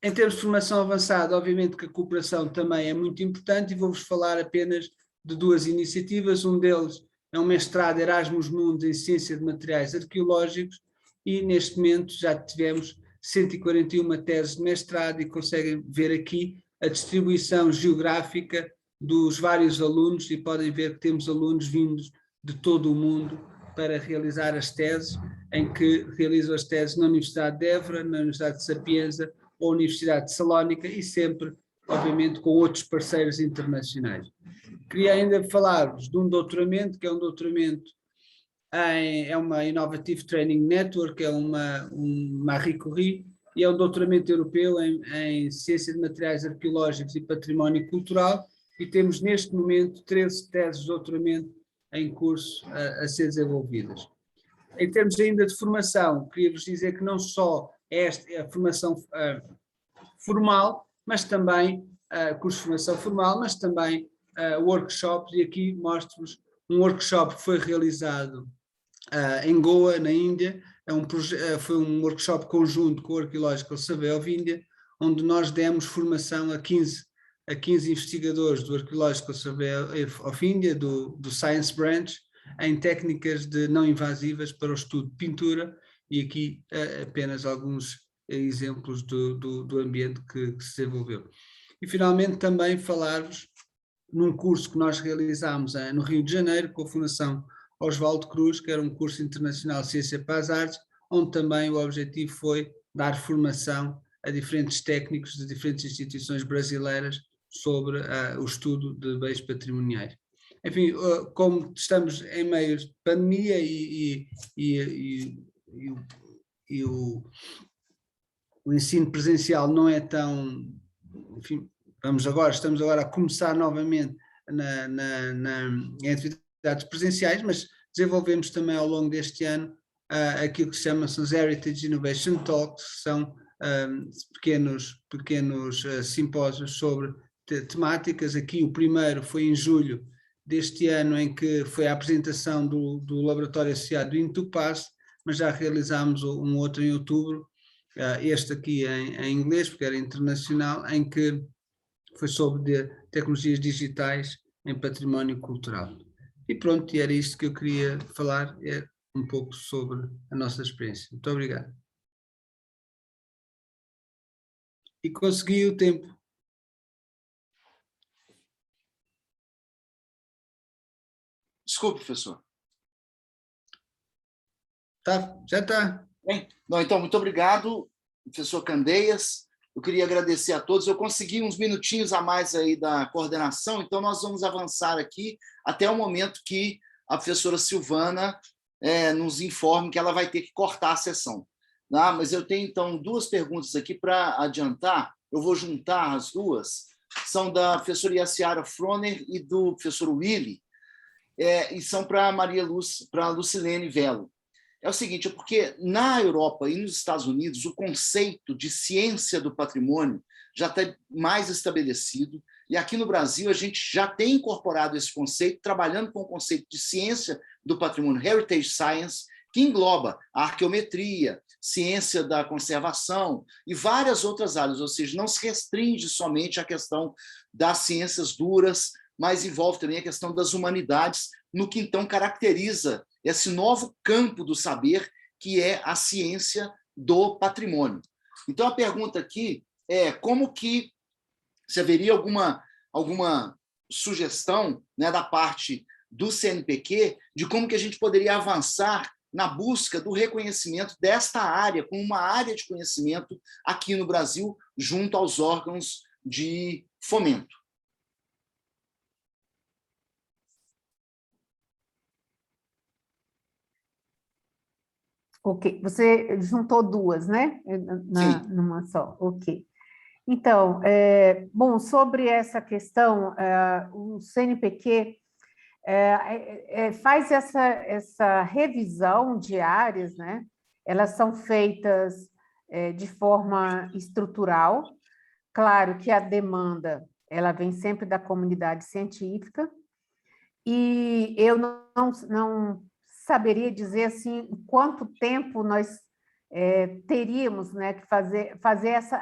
Em termos de formação avançada, obviamente que a cooperação também é muito importante, e vou-vos falar apenas de 2 iniciativas. Um deles é um mestrado Erasmus Mundus em Ciência de Materiais Arqueológicos, e neste momento já tivemos 141 teses de mestrado, e conseguem ver aqui a distribuição geográfica dos vários alunos, e podem ver que temos alunos vindos de todo o mundo para realizar as teses, em que realizam as teses na Universidade de Évora, na Universidade de Sapienza ou Universidade de Salónica, e sempre, obviamente, com outros parceiros internacionais. Queria ainda falar-vos de um doutoramento, que é um doutoramento é uma Innovative Training Network, é uma Marie Curie, e é um doutoramento europeu em Ciência de Materiais Arqueológicos e Património Cultural, e temos neste momento 13 teses de doutoramento em curso a ser desenvolvidas. Em termos ainda de formação, queria-vos dizer que não só é a formação formal, mas também curso de formação formal, mas também workshops, e aqui mostro-vos um workshop que foi realizado em Goa, na Índia. Foi um workshop conjunto com o Archaeological Survey of India, onde nós demos formação a 15 investigadores do Archaeological Survey of India, do Science Branch, em técnicas não invasivas para o estudo de pintura, e aqui apenas alguns exemplos do ambiente que se desenvolveu. E finalmente também falar-vos num curso que nós realizámos no Rio de Janeiro com a Fundação Oswaldo Cruz, que era um curso internacional de Ciência para as Artes, onde também o objetivo foi dar formação a diferentes técnicos de diferentes instituições brasileiras sobre o estudo de bens patrimoniais. Enfim, como estamos em meio de pandemia e o ensino presencial não é tão, enfim, estamos agora a começar novamente em atividades presenciais, mas desenvolvemos também ao longo deste ano aquilo que se chama os Heritage Innovation Talks, que são pequenos simpósios sobre temáticas. Aqui o primeiro foi em julho deste ano, em que foi a apresentação do Laboratório Associado do Intupaz, mas já realizámos um outro em outubro, este aqui em inglês, porque era internacional, em que foi sobre tecnologias digitais em património cultural. E pronto, e era isto que eu queria falar, um pouco sobre a nossa experiência. Muito obrigado. E consegui o tempo. Desculpe, professor. Tá, já está. Bem, não, então, muito obrigado, professor Candeias. Eu queria agradecer a todos. Eu consegui uns minutinhos a mais aí da coordenação, então nós vamos avançar aqui até o momento que a professora Silvana nos informe que ela vai ter que cortar a sessão. Mas eu tenho, então, duas perguntas aqui para adiantar. Eu vou juntar as duas. São da professora Yaciara Froner e do professor Willy, e são para para Lucilene Velo. É o seguinte, porque na Europa e nos Estados Unidos o conceito de ciência do patrimônio já está mais estabelecido, e aqui no Brasil a gente já tem incorporado esse conceito, trabalhando com o conceito de ciência do patrimônio, Heritage Science, que engloba a arqueometria, ciência da conservação e várias outras áreas, ou seja, não se restringe somente à questão das ciências duras, mas envolve também a questão das humanidades, no que então caracteriza esse novo campo do saber, que é a ciência do patrimônio. Então, a pergunta aqui é como que se haveria alguma sugestão, né, da parte do CNPq de como que a gente poderia avançar na busca do reconhecimento desta área como uma área de conhecimento aqui no Brasil, junto aos órgãos de fomento. Ok, você juntou duas, né? Numa só, ok. Então, bom, sobre essa questão, o CNPq faz essa revisão de áreas, né? Elas são feitas de forma estrutural. Claro que a demanda, ela vem sempre da comunidade científica, e eu não saberia dizer assim quanto tempo nós teríamos, né, que fazer essa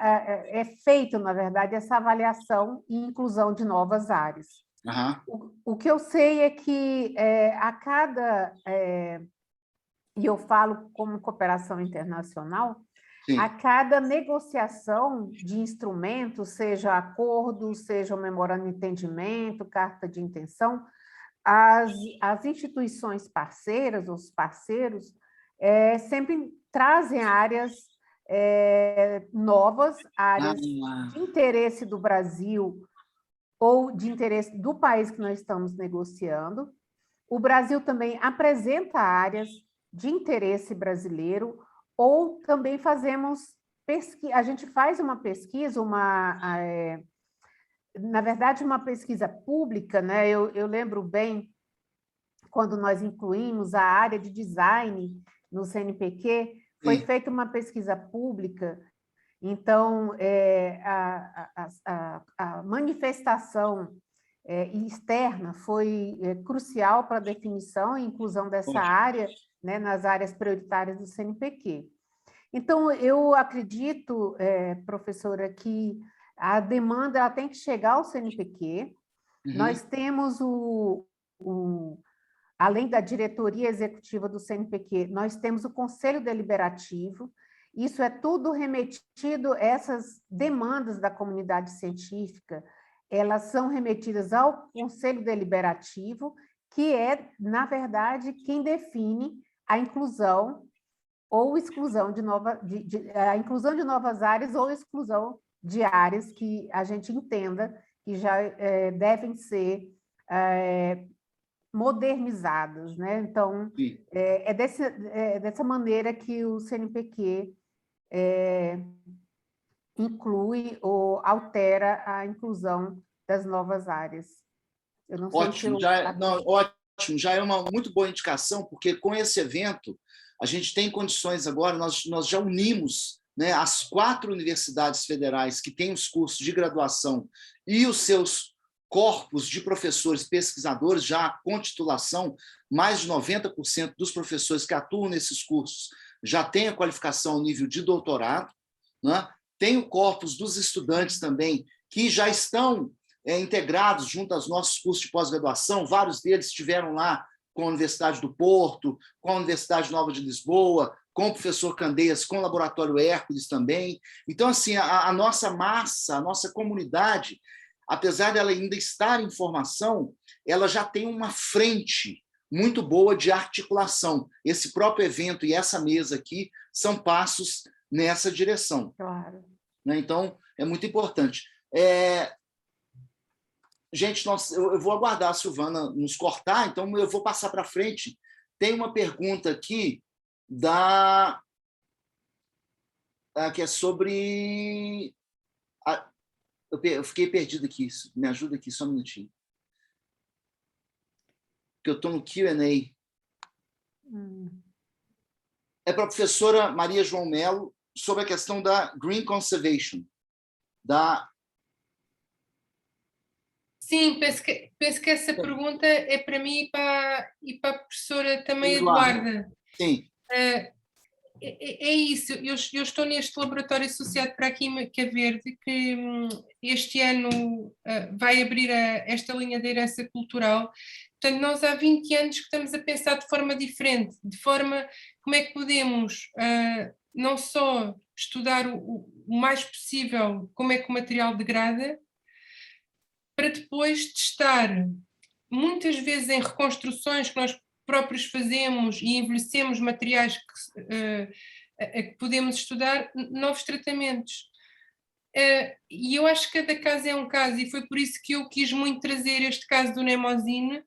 feito, na verdade, essa avaliação e inclusão de novas áreas. Uhum. O que eu sei é que a cada, e eu falo como cooperação internacional, sim, a cada negociação de instrumentos, seja acordo, seja um memorando de entendimento, carta de intenção, as instituições parceiras, os parceiros, sempre trazem áreas novas, áreas de interesse do Brasil ou de interesse do país que nós estamos negociando. O Brasil também apresenta áreas de interesse brasileiro, ou também fazemos pesquisa, a gente faz uma pesquisa, na verdade, uma pesquisa pública, né? Eu lembro bem quando nós incluímos a área de design no CNPq, foi feita uma pesquisa pública, então a manifestação externa foi crucial para a definição e inclusão dessa área, né, nas áreas prioritárias do CNPq. Então, eu acredito, professora, que a demanda ela tem que chegar ao CNPq. Uhum. Nós temos além da diretoria executiva do CNPq, nós temos o Conselho Deliberativo. Isso é tudo remetido a essas demandas da comunidade científica, elas são remetidas ao Conselho Deliberativo, que é, na verdade, quem define a inclusão ou exclusão a inclusão de novas áreas ou exclusão de áreas que a gente entenda que já devem ser modernizadas, né? Então, dessa maneira que o CNPq inclui ou altera a inclusão das novas áreas. Eu não Ótimo, sei se ótimo, já é uma muito boa indicação, porque com esse evento a gente tem condições agora, nós já unimos, né, as 4 universidades federais que têm os cursos de graduação e os seus corpos de professores pesquisadores, já com titulação, mais de 90% dos professores que atuam nesses cursos já têm a qualificação ao nível de doutorado, né? Tem o corpus dos estudantes também, que já estão integrados junto aos nossos cursos de pós-graduação, vários deles estiveram lá com a Universidade do Porto, com a Universidade Nova de Lisboa, com o professor Candeias, com o Laboratório Hércules também. Então, assim, a nossa massa, a nossa comunidade, apesar dela ainda estar em formação, ela já tem uma frente muito boa de articulação. Esse próprio evento e essa mesa aqui são passos nessa direção. Claro. Então, é muito importante. Gente, eu vou aguardar a Silvana nos cortar, então eu vou passar para frente. Tem uma pergunta aqui que é sobre... Eu fiquei perdido aqui, me ajuda aqui, só um minutinho. Porque eu estou no Q&A. É para a professora Maria João Melo, sobre a questão da Green Conservation. Sim, penso que essa pergunta é para mim e para a professora também, Eduarda. Sim. É isso, eu estou neste laboratório associado para a Química Verde, que este ano vai abrir esta linha de herança cultural. Portanto, nós há 20 anos que estamos a pensar de forma diferente, de forma como é que podemos não só estudar o mais possível como é que o material degrada, para depois testar, muitas vezes em reconstruções que nós próprios fazemos e envelhecemos materiais que podemos estudar, novos tratamentos. E eu acho que cada caso é um caso, e foi por isso que eu quis muito trazer este caso do Nemosine,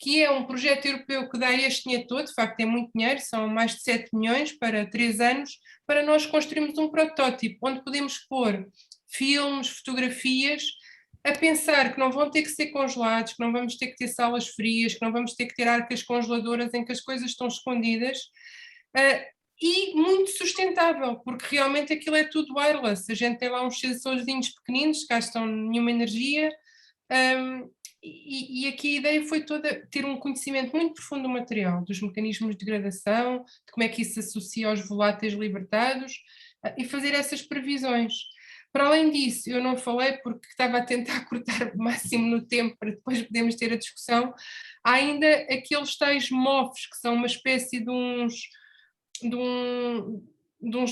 que é um projeto europeu que dá este dinheiro todo, de facto é muito dinheiro, são mais de 7 milhões para 3 anos, para nós construirmos um protótipo, onde podemos pôr filmes, fotografias, a pensar que não vão ter que ser congelados, que não vamos ter que ter salas frias, que não vamos ter que ter arcas congeladoras em que as coisas estão escondidas, e muito sustentável, porque realmente aquilo é tudo wireless, a gente tem lá uns sensorzinhos pequeninos, que gastam nenhuma energia, e aqui a ideia foi toda ter um conhecimento muito profundo do material, dos mecanismos de degradação, de como é que isso se associa aos voláteis libertados, e fazer essas previsões. Para além disso, eu não falei porque estava a tentar cortar o máximo no tempo para depois podermos ter a discussão, há ainda aqueles tais MOFs, que são uma espécie de uns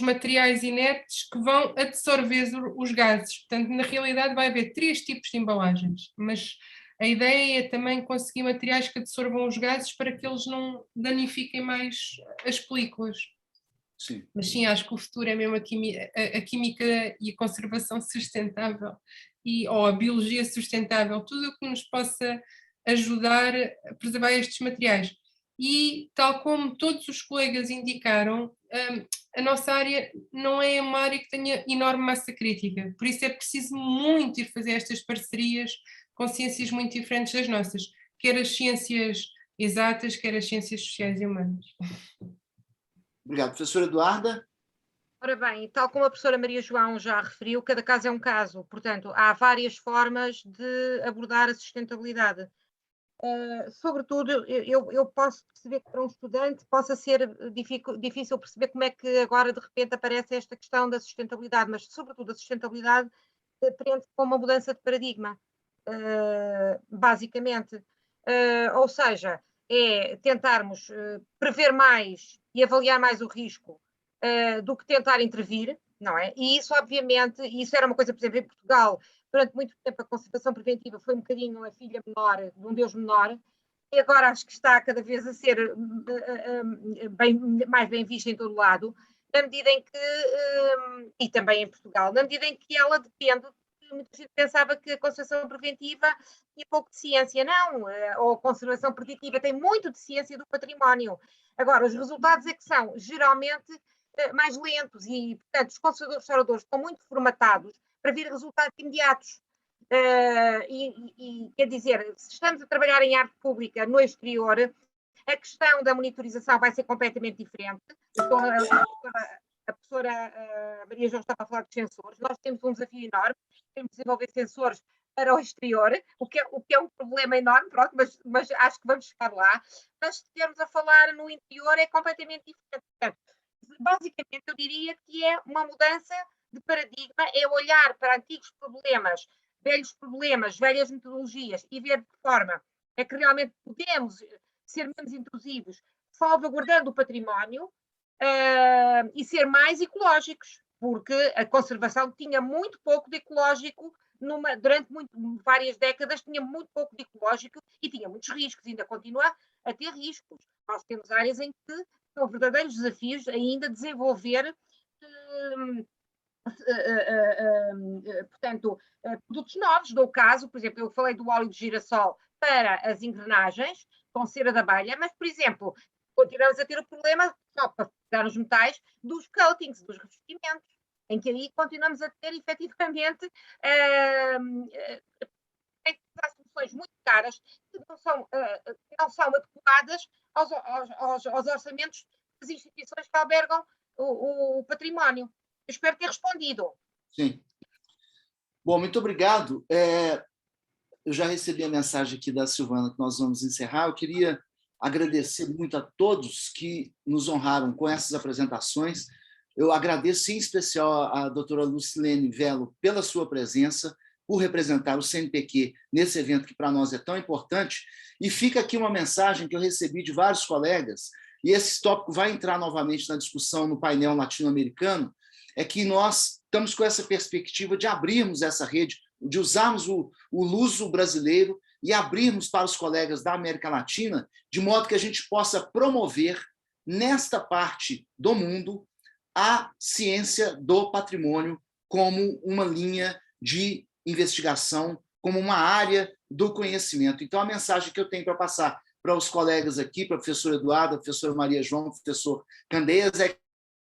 materiais inertes que vão absorver os gases. Portanto, na realidade vai haver 3 tipos de embalagens, mas a ideia é também conseguir materiais que absorvam os gases para que eles não danifiquem mais as películas. Sim. Mas sim, acho que o futuro é mesmo a química e a conservação sustentável, ou a biologia sustentável, tudo o que nos possa ajudar a preservar estes materiais. E, tal como todos os colegas indicaram, a nossa área não é uma área que tenha enorme massa crítica, por isso é preciso muito ir fazer estas parcerias com ciências muito diferentes das nossas, quer as ciências exatas, quer as ciências sociais e humanas. Obrigado. Professora Eduarda? Ora bem, tal como a professora Maria João já referiu, cada caso é um caso, portanto, há várias formas de abordar a sustentabilidade. Sobretudo, eu posso perceber que para um estudante possa ser difícil perceber como é que agora de repente aparece esta questão da sustentabilidade, mas sobretudo a sustentabilidade prende-se com uma mudança de paradigma, basicamente. Ou seja, é tentarmos prever mais e avaliar mais o risco do que tentar intervir, não é? E isso, obviamente, isso era uma coisa, por exemplo, em Portugal, durante muito tempo a conservação preventiva foi um bocadinho a filha menor de um Deus menor, e agora acho que está cada vez a ser mais bem vista em todo lado, na medida em que, e também em Portugal, na medida em que ela depende, muita gente pensava que a conservação preventiva tinha pouco de ciência, não, ou a conservação preditiva tem muito de ciência do património. Agora, os resultados é que são geralmente mais lentos e, portanto, os conservadores restauradores estão muito formatados para vir resultados imediatos. Quer dizer, se estamos a trabalhar em arte pública no exterior, a questão da monitorização vai ser completamente diferente. A professora Maria João estava a falar de sensores. Nós temos um desafio enorme, temos de desenvolver sensores para o exterior, o que é um problema enorme, pronto, mas acho que vamos chegar lá. Mas se estivermos a falar no interior, é completamente diferente. Portanto, basicamente, eu diria que é uma mudança de paradigma, é olhar para antigos problemas, velhos problemas, velhas metodologias e ver de que forma é que realmente podemos ser menos intrusivos, salvaguardando o património e ser mais ecológicos, porque a conservação tinha muito pouco de ecológico, durante várias décadas tinha muito pouco de ecológico e tinha muitos riscos, ainda continua a ter riscos. Nós temos áreas em que são verdadeiros desafios ainda desenvolver portanto, produtos novos. Dou o caso, por exemplo, eu falei do óleo de girassol para as engrenagens com cera de abelha, mas, por exemplo, continuamos a ter o problema, só para pegar nos metais, dos coatings, dos revestimentos, em que aí continuamos a ter, efetivamente, soluções muito caras que não são adequadas aos orçamentos das instituições que albergam o património. Eu espero ter respondido. Sim. Bom, muito obrigado. Eu já recebi a mensagem aqui da Silvana que nós vamos encerrar. Eu queria agradecer muito a todos que nos honraram com essas apresentações. Eu agradeço em especial à doutora Lucilene Velo pela sua presença, por representar o CNPq nesse evento que para nós é tão importante. E fica aqui uma mensagem que eu recebi de vários colegas, e esse tópico vai entrar novamente na discussão no painel latino-americano, é que nós estamos com essa perspectiva de abrirmos essa rede, de usarmos o luso brasileiro e abrirmos para os colegas da América Latina, de modo que a gente possa promover, nesta parte do mundo, a ciência do patrimônio como uma linha de investigação, como uma área do conhecimento. Então, a mensagem que eu tenho para passar para os colegas aqui, para a professora Eduarda, a professora Maria João, o professor Candeias, é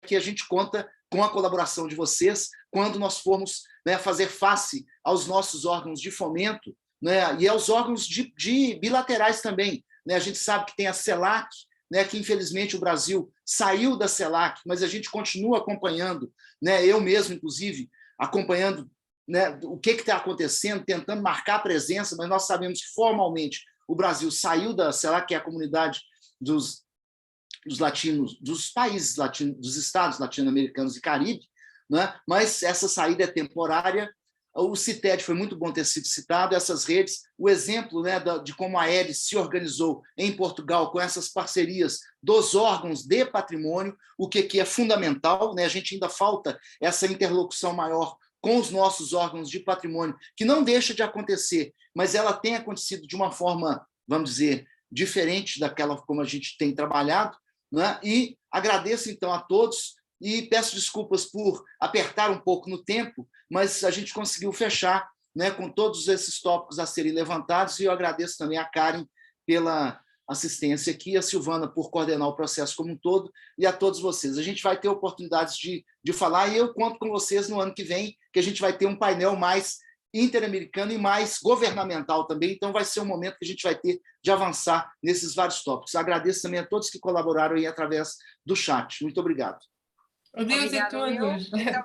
que a gente conta com a colaboração de vocês quando nós formos, né, fazer face aos nossos órgãos de fomento, né, e aos órgãos de bilaterais também. Né? A gente sabe que tem a CELAC, né, que infelizmente o Brasil saiu da CELAC, mas a gente continua acompanhando, né, eu mesmo, inclusive, acompanhando, né, o que está acontecendo, tentando marcar presença, mas nós sabemos que formalmente o Brasil saiu da CELAC, que é a comunidade dos latinos, dos países latinos, dos estados latino-americanos e Caribe, né? Mas essa saída é temporária. O CITED foi muito bom ter sido citado, essas redes, o exemplo, né, de como a Aedes se organizou em Portugal com essas parcerias dos órgãos de patrimônio, o que é fundamental, né? A gente ainda falta essa interlocução maior com os nossos órgãos de patrimônio, que não deixa de acontecer, mas ela tem acontecido de uma forma, vamos dizer, diferente daquela como a gente tem trabalhado, né? E agradeço, então, a todos e peço desculpas por apertar um pouco no tempo, mas a gente conseguiu fechar, né, com todos esses tópicos a serem levantados, e eu agradeço também a Karen pela assistência aqui, a Silvana por coordenar o processo como um todo, e a todos vocês. A gente vai ter oportunidades de falar, e eu conto com vocês no ano que vem, que a gente vai ter um painel mais interamericano e mais governamental também, então vai ser um momento que a gente vai ter de avançar nesses vários tópicos. Agradeço também a todos que colaboraram aí através do chat. Muito obrigado. Adeus a todos. Obrigada.